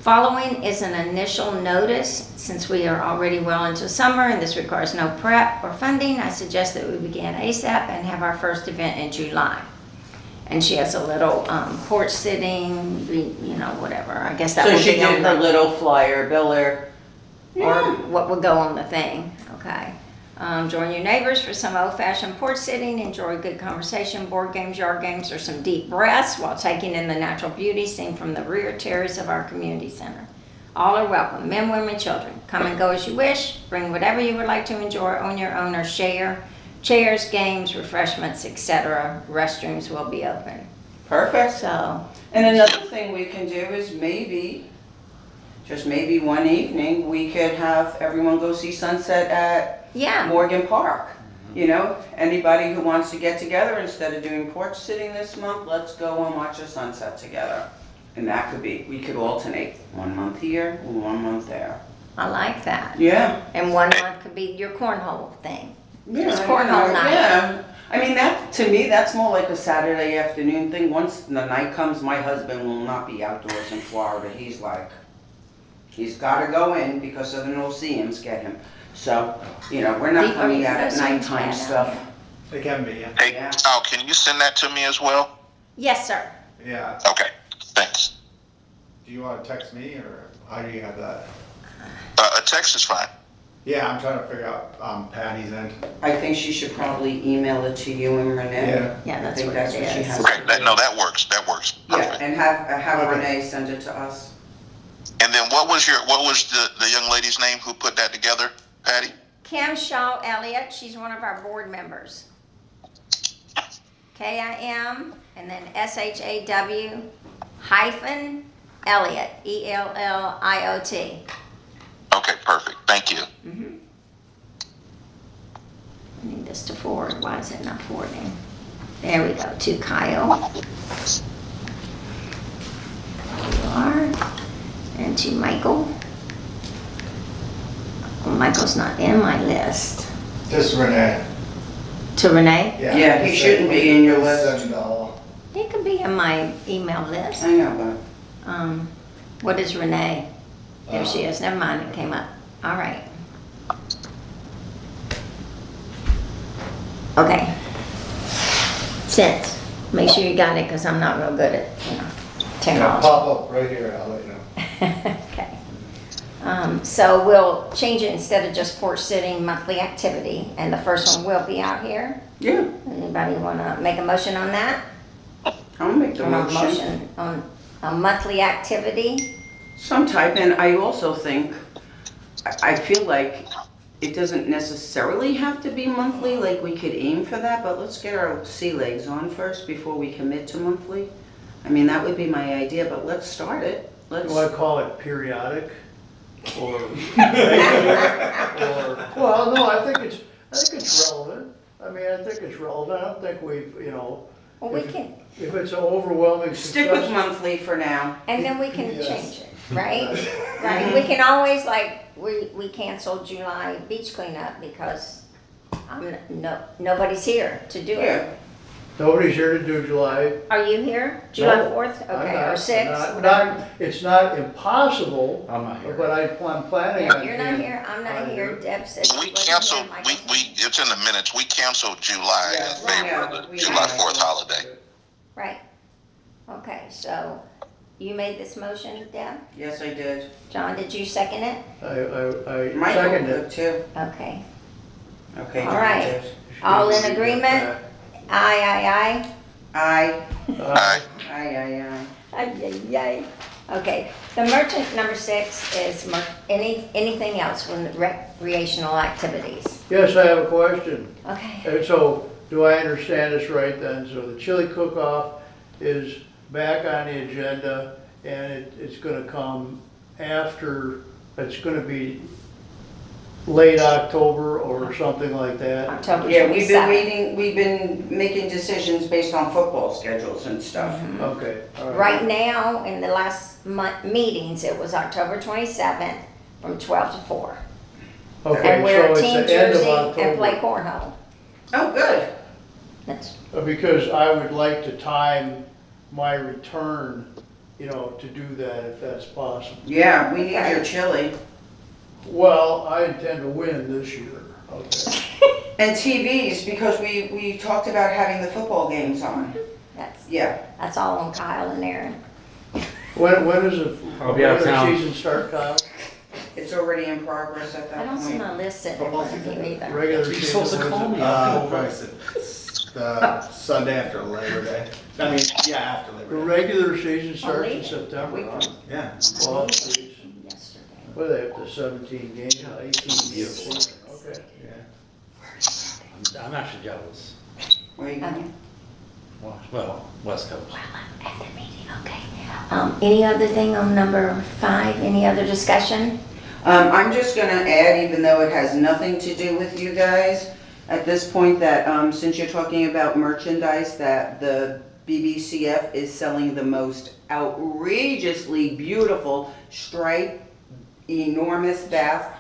Speaker 1: Following is an initial notice. Since we are already well into summer and this requires no prep or funding, I suggest that we begin ASAP and have our first event in July. And she has a little porch sitting, whatever. I guess that
Speaker 4: So
Speaker 1: would
Speaker 4: she
Speaker 1: be on
Speaker 4: did her
Speaker 1: the,
Speaker 4: little flyer, Bill Air.
Speaker 1: or what would go on the thing. Okay. Join your neighbors for some old-fashioned porch sitting. Enjoy good conversation, board games, yard games, or some deep breaths while taking in the natural beauty seen from the rear terrace of our community center. All are welcome, men, women, children. Come and go as you wish. Bring whatever you would like to enjoy on your own or share. Chairs, games, refreshments, etc. Restrooms will be open.
Speaker 4: Perfect.
Speaker 1: So,
Speaker 4: And another thing we can do is just maybe one evening, we could have everyone go see sunset at
Speaker 1: yeah.
Speaker 4: Morgan Park. You know, anybody who wants to get together, instead of doing porch sitting this month, let's go and watch a sunset together. And that could be, we could alternate 1 month here, 1 month there.
Speaker 1: I like that.
Speaker 4: Yeah.
Speaker 1: And 1 month could be your cornhole thing.
Speaker 4: Yeah,
Speaker 1: It's cornhole night.
Speaker 4: Yeah. I mean, to me, that's more like a Saturday afternoon thing. Once the night comes, my husband will not be outdoors in Florida. He's gotta go in because of the no-see-ums get him. So, we're not
Speaker 1: Are
Speaker 4: coming
Speaker 1: you
Speaker 4: out at
Speaker 1: guys
Speaker 4: nighttime
Speaker 1: bad
Speaker 4: stuff.
Speaker 1: out here?
Speaker 6: It can be, yeah.
Speaker 2: Hey,
Speaker 4: Yeah.
Speaker 2: Al, can you send that to me as well?
Speaker 1: Yes, sir.
Speaker 6: Yeah.
Speaker 2: Okay, thanks.
Speaker 6: Do you want to text me or how do you have that?
Speaker 2: A text is fine.
Speaker 6: Yeah, I'm trying to figure out Patty's end.
Speaker 4: I think she should probably email it to you and Renee.
Speaker 6: Yeah.
Speaker 1: Yeah,
Speaker 4: I
Speaker 1: that's
Speaker 4: think
Speaker 1: what
Speaker 4: that's
Speaker 1: it
Speaker 4: what she
Speaker 1: is.
Speaker 4: has.
Speaker 2: Okay,
Speaker 4: to
Speaker 2: that
Speaker 4: do.
Speaker 2: works.
Speaker 4: Yeah,
Speaker 2: Perfect.
Speaker 4: and have
Speaker 6: Okay.
Speaker 4: Renee send it to us.
Speaker 2: And then what was the young lady's name who put that together, Patty?
Speaker 1: Kim Shaw Elliott, she's one of our board members. Kim and then SHAW hyphen Elliott, ELLIOT.
Speaker 2: Okay, perfect. Thank you.
Speaker 1: I need this to forward. Why is it not forwarding? There we go. To Kyle. There you are. And to Michael. Well, Michael's not in my list.
Speaker 6: Just Renee.
Speaker 1: To Renee?
Speaker 4: Yeah, he shouldn't be in your list.
Speaker 6: Send all.
Speaker 1: He could be in my email list.
Speaker 4: I know,
Speaker 1: What is Renee? There she is. Never mind. It came up. All right. Okay. Sent. Make sure you got it because I'm not real good at,
Speaker 6: It'll
Speaker 1: technology.
Speaker 6: pop up right here, I'll let you know.
Speaker 1: Okay. So we'll change it instead of just porch sitting, monthly activity, and the first one will be out here.
Speaker 4: but yeah,
Speaker 1: Anybody want to make a motion on that?
Speaker 4: I'll make the
Speaker 1: On a
Speaker 4: motion.
Speaker 1: motion on a monthly activity?
Speaker 4: Some type, and I also think, I feel like it doesn't necessarily have to be monthly, like we could aim for that, but let's get our sea legs on first before we commit to monthly. I mean, that would be my idea, but let's start it.
Speaker 3: Do I call it periodic? Or well, no, I think it's relevant. I mean, I think it's relevant. I don't think we've,
Speaker 1: Well, we
Speaker 3: If-
Speaker 1: can,
Speaker 3: if it's an overwhelming
Speaker 4: Stick with
Speaker 3: success.
Speaker 4: monthly for now.
Speaker 1: and then we can
Speaker 3: Yes.
Speaker 1: change it, right? Right, we can always, like, we canceled July beach cleanup because nobody's here to do
Speaker 4: Yeah.
Speaker 1: it.
Speaker 3: Nobody's here to do July.
Speaker 1: Are you here? July
Speaker 3: No,
Speaker 1: 4th?
Speaker 3: I'm
Speaker 1: Okay,
Speaker 3: not-
Speaker 1: or 6th,
Speaker 3: not-
Speaker 1: whatever.
Speaker 3: It's not impossible,
Speaker 5: I'm not here.
Speaker 3: but I'm planning
Speaker 1: Yeah,
Speaker 3: on.
Speaker 1: You're not
Speaker 3: being-
Speaker 1: here, I'm not
Speaker 3: on
Speaker 1: here, Deb said she
Speaker 2: We
Speaker 1: wasn't
Speaker 2: canceled.
Speaker 1: here, Michael's not here.
Speaker 2: It's in the minutes. We canceled July
Speaker 3: Yeah.
Speaker 2: in favor
Speaker 4: Yeah,
Speaker 2: of the
Speaker 4: we
Speaker 2: July
Speaker 4: have.
Speaker 2: 4th holiday.
Speaker 1: Right. Okay, so you made this motion, Deb?
Speaker 4: Yes, I did.
Speaker 1: John, did you second it?
Speaker 3: I
Speaker 4: Michael
Speaker 3: second
Speaker 4: did
Speaker 3: it.
Speaker 4: too.
Speaker 1: Okay.
Speaker 4: Okay,
Speaker 1: All
Speaker 4: John
Speaker 1: right.
Speaker 4: did.
Speaker 1: All in agreement? Aye,
Speaker 4: Aye,
Speaker 2: Aye.
Speaker 4: aye.
Speaker 1: Yay. Okay, the merchant number 6 is anything else with recreational activities.
Speaker 3: Yes, I have a question.
Speaker 1: Okay,
Speaker 3: And so, do I understand this right then? So the chili cook-off is back on the agenda and it's gonna come after, it's gonna be late October or something like that?
Speaker 1: October
Speaker 4: Yeah, we've been
Speaker 1: 27th.
Speaker 4: waiting, we've been making decisions based on football schedules and stuff.
Speaker 3: Okay, all right.
Speaker 1: Right now, in the last meetings, it was October 27th from 12 to 4.
Speaker 3: Okay,
Speaker 1: And wear
Speaker 3: so
Speaker 1: a
Speaker 3: it's
Speaker 1: team
Speaker 3: the end of
Speaker 1: jersey and play
Speaker 3: October.
Speaker 1: cornhole.
Speaker 4: Oh, good.
Speaker 1: That's,
Speaker 3: Because I would like to time my return, to do that if that's possible.
Speaker 4: Yeah, we need your chili.
Speaker 3: Well, I intend to win this year, okay?
Speaker 4: And TVs, because we talked about having the football games on. Yeah.
Speaker 1: that's all on Kyle and Aaron.
Speaker 3: When is the
Speaker 5: I'll be out of
Speaker 3: regular
Speaker 5: town.
Speaker 3: season start, Kyle?
Speaker 4: It's already in progress at
Speaker 1: I
Speaker 4: that
Speaker 1: don't see
Speaker 4: point.
Speaker 1: my list sitting in
Speaker 6: Football
Speaker 1: front of you either.
Speaker 3: Regular
Speaker 5: You're
Speaker 3: season.
Speaker 5: supposed to call me.
Speaker 6: Probably the Sunday after Labor Day. I mean, yeah, after
Speaker 3: The
Speaker 6: Labor Day.
Speaker 3: regular season starts in
Speaker 1: Labor.
Speaker 3: September, huh?
Speaker 6: Yeah.
Speaker 3: Well, geez.
Speaker 1: Yesterday.
Speaker 3: Well, they have the 17 games, 18 games, okay.
Speaker 6: Yeah.
Speaker 5: I'm actually jealous.
Speaker 4: Where are you going?
Speaker 5: Well, West Coast.
Speaker 1: Well, I'm at the meeting, okay. Any other thing on number 5? Any other discussion?
Speaker 4: I'm just gonna add, even though it has nothing to do with you guys, at this point that, since you're talking about merchandise, that the BBCF is selling the most outrageously beautiful striped, enormous bath.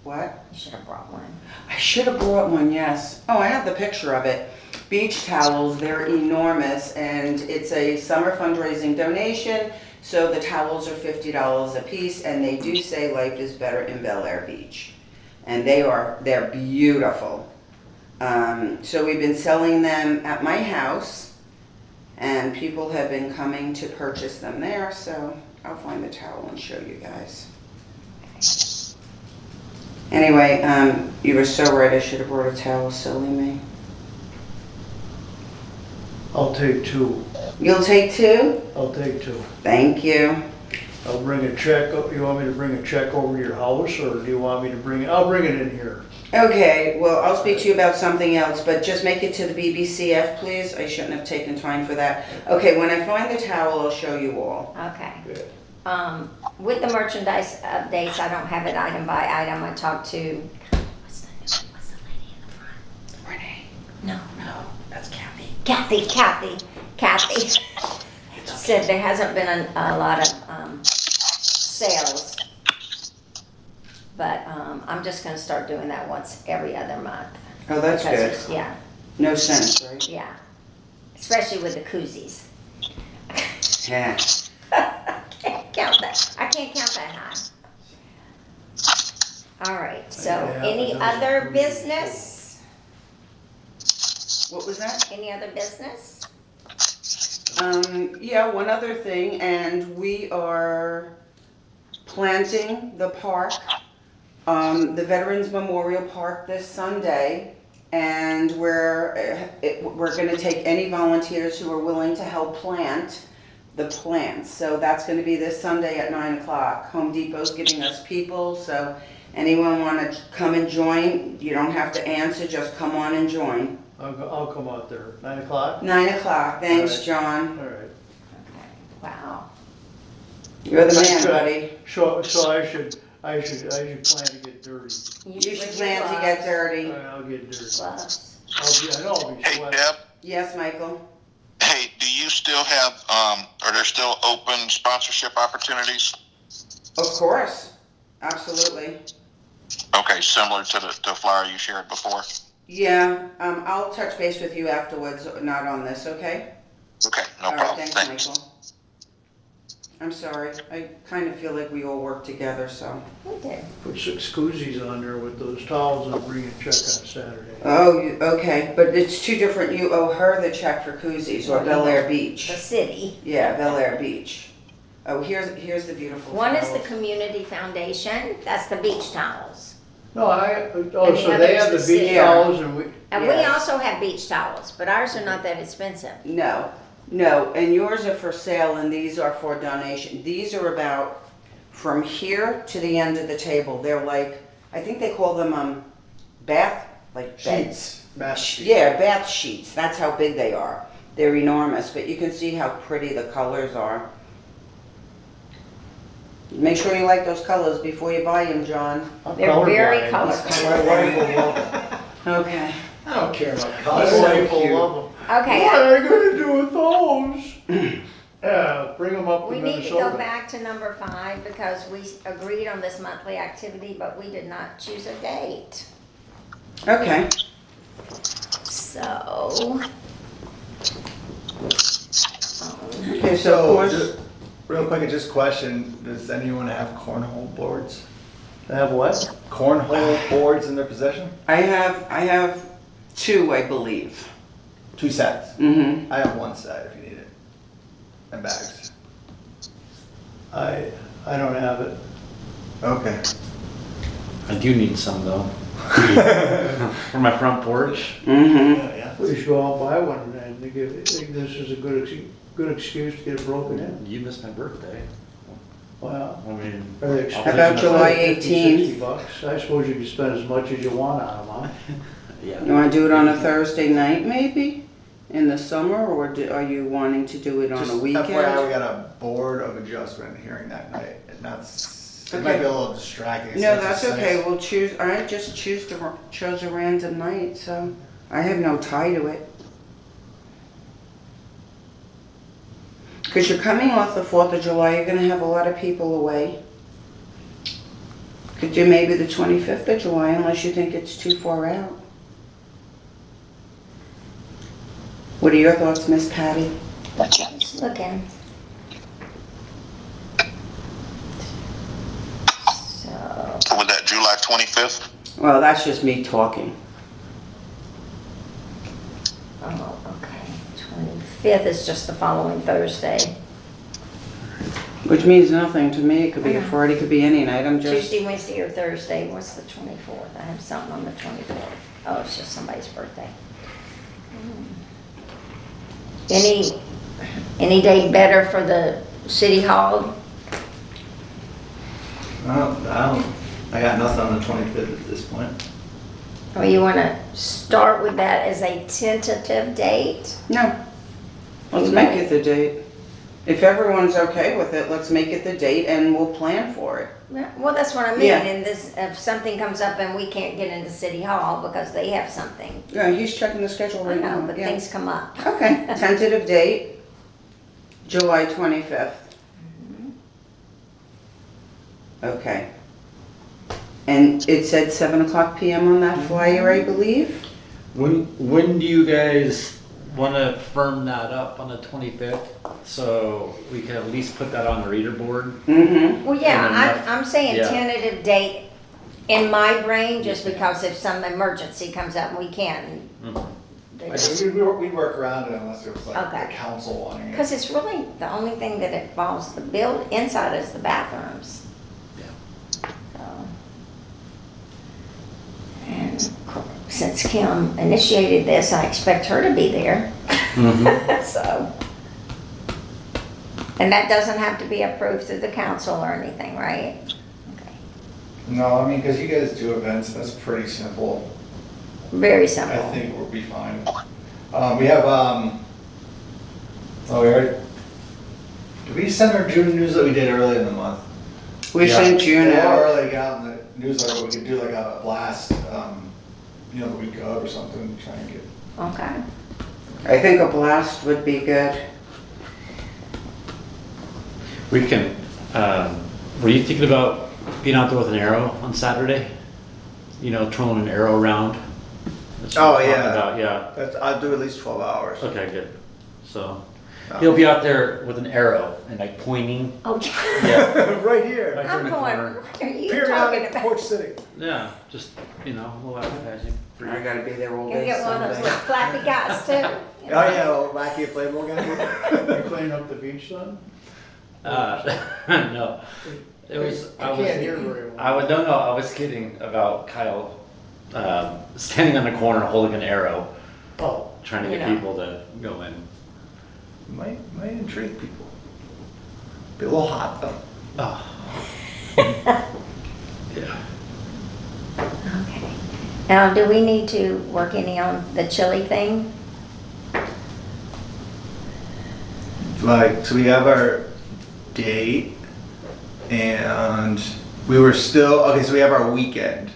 Speaker 4: What?
Speaker 1: You should have brought one.
Speaker 4: I should have brought one, yes. Oh, I have the picture of it. Beach towels, they're enormous, and it's a summer fundraising donation, so the towels are $50 a piece, and they do say life is better in Bel Air Beach. And they're beautiful. So we've been selling them at my house, and people have been coming to purchase them there, so I'll find the towel and show you guys. Anyway, you were so right, I should have brought a towel, silly me.
Speaker 3: I'll take 2.
Speaker 4: You'll take 2?
Speaker 3: I'll take 2.
Speaker 4: Thank you.
Speaker 3: I'll bring a check, you want me to bring a check over to your house, or do you want me to bring it, I'll bring it in here.
Speaker 4: Okay, well, I'll speak to you about something else, but just make it to the BBCF, please. I shouldn't have taken time for that. Okay, when I find the towel, I'll show you all.
Speaker 1: Okay.
Speaker 3: Good.
Speaker 1: With the merchandise updates, I don't have it item by item. I talked to, what's the lady in the front?
Speaker 4: Renee.
Speaker 1: No,
Speaker 5: That's Kathy.
Speaker 1: Kathy said there hasn't been a lot of sales. But I'm just gonna start doing that once every other month.
Speaker 4: Oh, that's
Speaker 1: Because
Speaker 4: good.
Speaker 1: it's- Yeah,
Speaker 4: No sense, right?
Speaker 1: yeah. Especially with the koozies.
Speaker 4: Yeah.
Speaker 1: I can't count that high. All right, so
Speaker 3: Yeah,
Speaker 1: any
Speaker 3: those
Speaker 1: other
Speaker 3: koozies.
Speaker 1: business?
Speaker 4: What was that?
Speaker 1: Any other business?
Speaker 4: Yeah, one other thing, and we are planting the park, the Veterans Memorial Park this Sunday, and we're gonna take any volunteers who are willing to help plant the plants. So that's gonna be this Sunday at 9 o'clock. Home Depot's giving us people, so anyone wanna come and join, you don't have to answer, just come on and join.
Speaker 3: I'll come out there, 9 o'clock?
Speaker 4: 9 o'clock, thanks,
Speaker 3: Alright.
Speaker 4: John.
Speaker 3: All right.
Speaker 1: Okay, wow.
Speaker 4: You're the man,
Speaker 3: Thanks,
Speaker 4: buddy.
Speaker 3: So I should plan to get dirty.
Speaker 4: You should
Speaker 1: with
Speaker 4: plan to
Speaker 1: your
Speaker 4: get
Speaker 1: gloves.
Speaker 4: Dirty.
Speaker 3: I'll get dirty.
Speaker 1: Gloves.
Speaker 3: I know I'll be
Speaker 2: Hey,
Speaker 3: sweating.
Speaker 2: Deb,
Speaker 4: Yes, Michael?
Speaker 2: hey, do you still have, are there still open sponsorship opportunities?
Speaker 4: Of course, absolutely.
Speaker 2: Okay, similar to the flyer you shared before?
Speaker 4: Yeah, I'll touch base with you afterwards, not on this, okay?
Speaker 2: Okay, no
Speaker 4: All right,
Speaker 2: problem,
Speaker 4: thanks,
Speaker 2: thanks.
Speaker 4: Michael. I'm sorry, I kind of feel like we all work together, so.
Speaker 1: We did.
Speaker 3: Put 6 koozies on there with those towels and bring a check on Saturday.
Speaker 4: Oh, okay, but it's two different, you owe her the check for koozies or Bel Air
Speaker 1: The
Speaker 4: Beach.
Speaker 1: city.
Speaker 4: Yeah, Bel Air Beach. Oh, here's the beautiful
Speaker 1: One is the
Speaker 4: towels.
Speaker 1: community foundation, that's the beach towels.
Speaker 3: No,
Speaker 1: And
Speaker 3: so
Speaker 1: the
Speaker 3: they
Speaker 1: other
Speaker 3: have
Speaker 1: is
Speaker 3: the
Speaker 1: the
Speaker 3: beach
Speaker 1: city.
Speaker 3: towels and we,
Speaker 1: And we
Speaker 4: Yes.
Speaker 1: also have beach towels, but ours are not that expensive.
Speaker 4: No, and yours are for sale and these are for donation. These are about from here to the end of the table. They're like, I think they call them bath, like beds.
Speaker 6: Sheets. Bath sheets.
Speaker 4: Yeah, bath sheets. That's how big they are. They're enormous, but you can see how pretty the colors are. Make sure you like those colors before you buy them, John.
Speaker 3: I'm
Speaker 1: They're very
Speaker 3: colorblind.
Speaker 1: colorful.
Speaker 3: My wife will love them.
Speaker 4: Okay.
Speaker 6: I don't care about
Speaker 3: My
Speaker 6: colors.
Speaker 3: wife will love them.
Speaker 1: Okay,
Speaker 3: What are you gonna do with those? Bring them up to
Speaker 1: we need to go
Speaker 3: Minnesota.
Speaker 1: back to number 5 because we agreed on this monthly activity, but we did not choose a date.
Speaker 4: Okay.
Speaker 1: So.
Speaker 4: Okay, so of
Speaker 6: So,
Speaker 4: course,
Speaker 6: just, real quick, just question, does anyone have cornhole boards?
Speaker 3: Have what?
Speaker 6: Cornhole boards in their possession?
Speaker 4: I have 2, I believe.
Speaker 6: 2 sets.
Speaker 4: Mm-hmm.
Speaker 6: I have 1 set if you need it. And bags.
Speaker 3: I don't have it.
Speaker 6: Okay.
Speaker 5: I do need some though. For my front porch.
Speaker 4: Mm-hmm.
Speaker 6: Yeah.
Speaker 3: We should go out and buy one and this is a good excuse to get it broken in.
Speaker 5: You missed my birthday.
Speaker 3: Wow.
Speaker 5: I mean,
Speaker 3: Are they
Speaker 5: I'll
Speaker 3: expensive?
Speaker 5: take
Speaker 4: About
Speaker 5: my-
Speaker 4: July
Speaker 3: 50,
Speaker 4: 18th.
Speaker 3: $60. I suppose you can spend as much as you want on them, huh?
Speaker 5: Yeah.
Speaker 4: You want to do it on a Thursday night, maybe, in the summer, or are you wanting to do it on
Speaker 6: Just
Speaker 4: a weekend?
Speaker 6: FYI, we got a board of adjustment hearing that night. And that's, it might
Speaker 4: Okay.
Speaker 6: be a little distracting.
Speaker 4: No,
Speaker 6: It's
Speaker 4: that's
Speaker 6: just
Speaker 4: okay.
Speaker 6: nice.
Speaker 4: We'll choose. I just chose a random night, so I have no tie to it. Because you're coming off the 4th of July, you're going to have a lot of people away. Could do maybe the 25th of July, unless you think it's too far out. What are your thoughts, Miss Patty?
Speaker 1: Just looking. So,
Speaker 2: Was that July 25th?
Speaker 4: Well, that's just me talking.
Speaker 1: oh, okay, 25th is just the following Thursday.
Speaker 4: Which means nothing to me. It could be a
Speaker 1: Okay.
Speaker 4: Friday, it could be any night. I'm just.
Speaker 1: Tuesday, Wednesday, or Thursday. What's the 24th? I have something on the 24th. Oh, it's just somebody's birthday. Any date better for the city hall?
Speaker 6: I got nothing on the 25th at this point.
Speaker 1: Or you want to start with that as a tentative date?
Speaker 4: No. Let's make it the date. If everyone's okay with it, let's make it the date and we'll plan for it.
Speaker 1: Well, that's what I mean.
Speaker 4: Yeah.
Speaker 1: And this, if something comes up and we can't get into city hall because they have something,
Speaker 4: Yeah, he's checking the schedule
Speaker 1: I
Speaker 4: right
Speaker 1: know,
Speaker 4: now.
Speaker 1: but
Speaker 4: Yeah.
Speaker 1: things come up.
Speaker 4: Okay, tentative date, July 25th. Okay. And it said 7:00 PM on that flyer, I believe?
Speaker 5: When do you guys want to firm that up on the 25th? So we can at least put that on the reader board?
Speaker 4: Mm-hmm.
Speaker 1: Well, yeah,
Speaker 5: And then
Speaker 1: I'm saying
Speaker 5: yeah.
Speaker 1: tentative date in my brain, just because if some emergency comes up and we can't.
Speaker 5: Mhm.
Speaker 6: We'd work around it unless it was like
Speaker 1: Okay.
Speaker 6: the council wanting it.
Speaker 1: Because it's really, the only thing that involves the build, inside is the bathrooms.
Speaker 5: Yeah.
Speaker 1: So. And since Kim initiated this, I expect her to be there.
Speaker 5: Mhm.
Speaker 1: So. And that doesn't have to be approved through the council or anything, right? Okay.
Speaker 6: No, I mean, because you guys do events, that's pretty simple.
Speaker 1: Very
Speaker 6: I
Speaker 1: simple.
Speaker 6: think we'll be fine. We have, oh, we already, did we send our June newsletter we did early in the month?
Speaker 4: We
Speaker 5: Yeah.
Speaker 4: sent June
Speaker 6: Or
Speaker 4: out.
Speaker 6: early got in the newsletter, but we could do like a blast, the week of or something, try and get.
Speaker 1: Okay.
Speaker 4: I think a blast would be good.
Speaker 5: We can, were you thinking about being out there with an arrow on Saturday? You know, throwing an arrow around? That's what
Speaker 6: Oh,
Speaker 5: we're talking
Speaker 6: yeah.
Speaker 5: about, yeah.
Speaker 6: I'll do at least 12 hours.
Speaker 5: Okay, good. So, he'll be out there with an arrow and like pointing.
Speaker 1: Oh,
Speaker 5: Yeah.
Speaker 6: Right here.
Speaker 5: Right there in
Speaker 1: I'm
Speaker 5: the
Speaker 1: going,
Speaker 5: corner.
Speaker 1: what are you
Speaker 6: Peer
Speaker 1: talking
Speaker 6: down
Speaker 1: about?
Speaker 6: Porch City.
Speaker 5: Yeah, just, a little advertising. for you.
Speaker 4: I gotta be there all
Speaker 1: You
Speaker 4: day
Speaker 1: get one of those
Speaker 4: Sunday.
Speaker 1: little flappy guys too.
Speaker 6: Oh, yeah, well, wacky inflatable guy.
Speaker 3: You cleaning up the beach then?
Speaker 5: No. It was,
Speaker 3: I can't hear very well.
Speaker 5: I was kidding about Kyle, standing on the corner holding an arrow,
Speaker 3: Oh,
Speaker 5: trying to get
Speaker 1: Yeah.
Speaker 5: people to go in.
Speaker 6: Might intrigue people. Be a little hot though.
Speaker 5: Oh. Yeah.
Speaker 1: Okay. Now, do we need to work any on the chili thing?
Speaker 6: Like, so we have our date. and we were still, okay, so we have our weekend.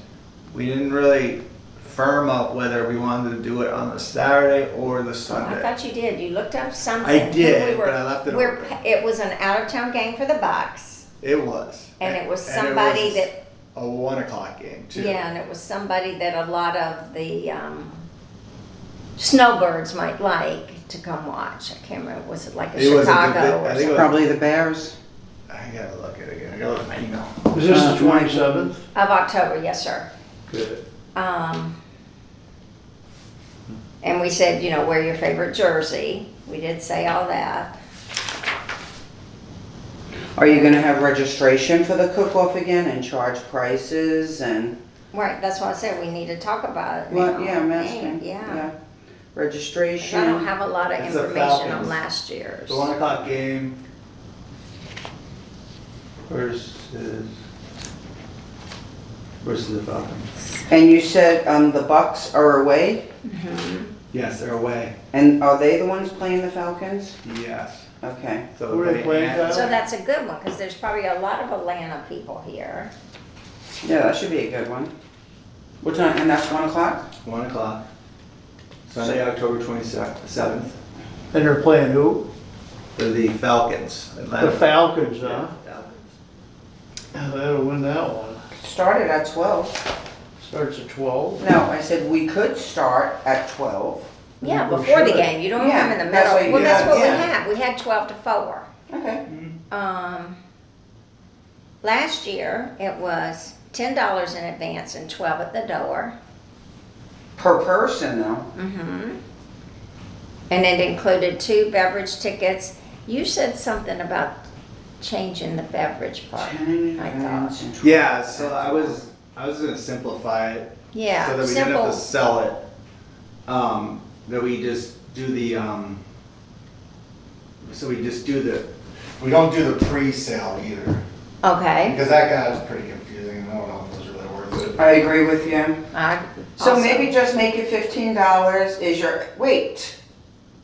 Speaker 6: We didn't really firm up whether we wanted to do it on the Saturday or the
Speaker 1: I
Speaker 6: Sunday.
Speaker 1: thought you did. You looked up something.
Speaker 6: I did,
Speaker 1: We were-
Speaker 6: but I left it
Speaker 1: we're-
Speaker 6: open.
Speaker 1: It was an out-of-town game for the Bucks,
Speaker 6: It was.
Speaker 1: and it was
Speaker 6: And
Speaker 1: somebody
Speaker 6: was
Speaker 1: that,
Speaker 6: a 1 o'clock game too.
Speaker 1: yeah, and it was somebody that a lot of the snowbirds might like to come watch. I can't remember, was it like a
Speaker 6: It was a good
Speaker 1: Chicago
Speaker 6: bit-
Speaker 1: or
Speaker 6: I think it
Speaker 1: something?
Speaker 6: was-
Speaker 4: Probably the Bears.
Speaker 6: I gotta look at it again. I gotta look at my email.
Speaker 3: Is this the
Speaker 4: Mike.
Speaker 3: 27th?
Speaker 1: Of October, yes, sir.
Speaker 3: Good.
Speaker 1: And we said, you know, wear your favorite jersey. We did say all that.
Speaker 4: Are you gonna have registration for the cook-off again and charge prices and,
Speaker 1: Right, that's why I said we need to talk about it.
Speaker 4: well,
Speaker 1: now.
Speaker 4: yeah, I'm asking,
Speaker 1: Yeah.
Speaker 4: yeah.
Speaker 1: 'Cause
Speaker 4: Registration.
Speaker 1: I don't have a lot of
Speaker 6: It's the
Speaker 1: information on
Speaker 6: Falcons.
Speaker 1: last year's.
Speaker 6: The 1 o'clock game versus the Falcons.
Speaker 4: And you said, the Bucks are away,
Speaker 6: Yes, they're away.
Speaker 4: and are they the ones playing the Falcons?
Speaker 6: Yes.
Speaker 4: Okay.
Speaker 6: So
Speaker 3: Who are they playing,
Speaker 6: at-
Speaker 3: Kyle?
Speaker 1: So that's a good one, because there's probably a lot of Atlanta people here.
Speaker 4: Yeah, that should be a good one. What time, and that's 1 o'clock?
Speaker 6: 1 o'clock. Sunday, October 27th.
Speaker 3: And they're playing who?
Speaker 6: For the Falcons. Atlanta.
Speaker 3: The Falcons, huh?
Speaker 6: Falcons.
Speaker 3: That'll win that one.
Speaker 4: Started at 12.
Speaker 3: Starts at 12.
Speaker 4: No, I said we could start at 12.
Speaker 1: Yeah,
Speaker 3: We
Speaker 1: before the
Speaker 3: should.
Speaker 1: game, you don't
Speaker 4: Yeah,
Speaker 1: come in the
Speaker 4: that's
Speaker 1: middle.
Speaker 4: what you
Speaker 1: Well, that's
Speaker 4: had,
Speaker 1: what we
Speaker 4: yeah.
Speaker 1: had. We had 12 to 4.
Speaker 4: Okay.
Speaker 1: Last year, it was $10 in advance and 12 at the door.
Speaker 4: Per person though.
Speaker 1: Mm-hmm. And it included 2 beverage tickets. You said something about changing the beverage part,
Speaker 4: 10 in
Speaker 1: I
Speaker 4: advance
Speaker 1: thought.
Speaker 4: and 12
Speaker 6: Yeah, so I was gonna simplify it
Speaker 1: Yeah,
Speaker 6: so that we didn't have
Speaker 1: simple.
Speaker 6: to sell it. That we just do the we don't do the pre-sale either
Speaker 1: Okay.
Speaker 6: because that got pretty confusing and I don't know if it was really worth it.
Speaker 4: I agree with you.
Speaker 1: I
Speaker 4: So
Speaker 1: also-
Speaker 4: maybe just make it $15 is your, wait,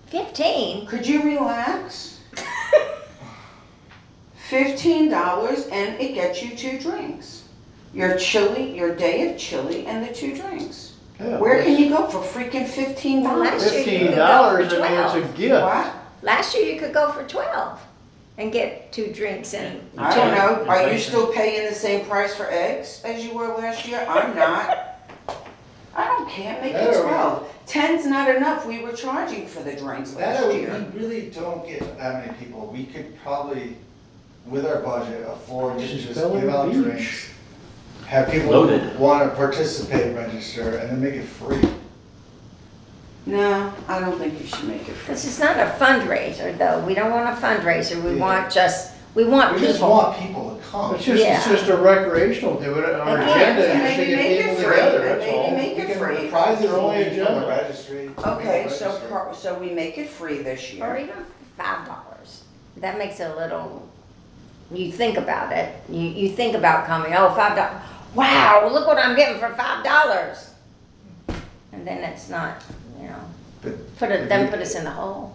Speaker 1: 15?
Speaker 4: could you relax? $15 and it gets you 2 drinks. Your chili, your day of chili and the 2 drinks.
Speaker 3: Yeah,
Speaker 4: Where can you go for freaking $15?
Speaker 1: Well, last year you could go
Speaker 3: $15,
Speaker 1: for
Speaker 3: I mean, it's
Speaker 1: 12.
Speaker 3: a gift.
Speaker 4: What?
Speaker 1: Last year you could go for 12 and get 2 drinks and.
Speaker 4: I don't know, are you still paying the same price for eggs as you were last year? I'm not. I don't care, make it
Speaker 6: Better.
Speaker 4: 12. 10's not enough, we were charging for the drinks
Speaker 6: That
Speaker 4: last
Speaker 6: we
Speaker 4: year.
Speaker 6: really don't get that many people. We could probably, with our budget, afford to
Speaker 3: This is
Speaker 6: just
Speaker 3: Bella
Speaker 6: give out
Speaker 3: Beach.
Speaker 6: drinks. Have people
Speaker 5: Loaded.
Speaker 6: want to participate, register, and then make it free.
Speaker 4: No, I don't think you should make it free.
Speaker 1: This is not a fundraiser though. We don't want a fundraiser. We
Speaker 6: Yeah.
Speaker 1: want just, we want
Speaker 6: We just
Speaker 1: people.
Speaker 6: want people to come.
Speaker 3: It's just a recreational, do it, our
Speaker 1: Again,
Speaker 3: agenda
Speaker 1: so
Speaker 3: is to
Speaker 4: maybe
Speaker 3: get
Speaker 4: make it
Speaker 3: people
Speaker 4: free,
Speaker 3: together,
Speaker 4: and
Speaker 3: that's
Speaker 4: maybe
Speaker 3: all.
Speaker 4: make
Speaker 6: We
Speaker 4: it
Speaker 6: can-
Speaker 4: free.
Speaker 6: the prizes
Speaker 3: They're
Speaker 6: will
Speaker 3: only
Speaker 6: be from
Speaker 3: agenda.
Speaker 6: the registry.
Speaker 4: Okay,
Speaker 6: We
Speaker 4: so,
Speaker 6: register.
Speaker 4: so we make it free this
Speaker 1: Or
Speaker 4: year.
Speaker 1: even $5. That makes it a little, you think about it. You think about coming, oh, $5. Wow, look what I'm getting for $5. And then it's not, you know,
Speaker 6: But if
Speaker 1: then
Speaker 6: you-
Speaker 1: put us in the hole.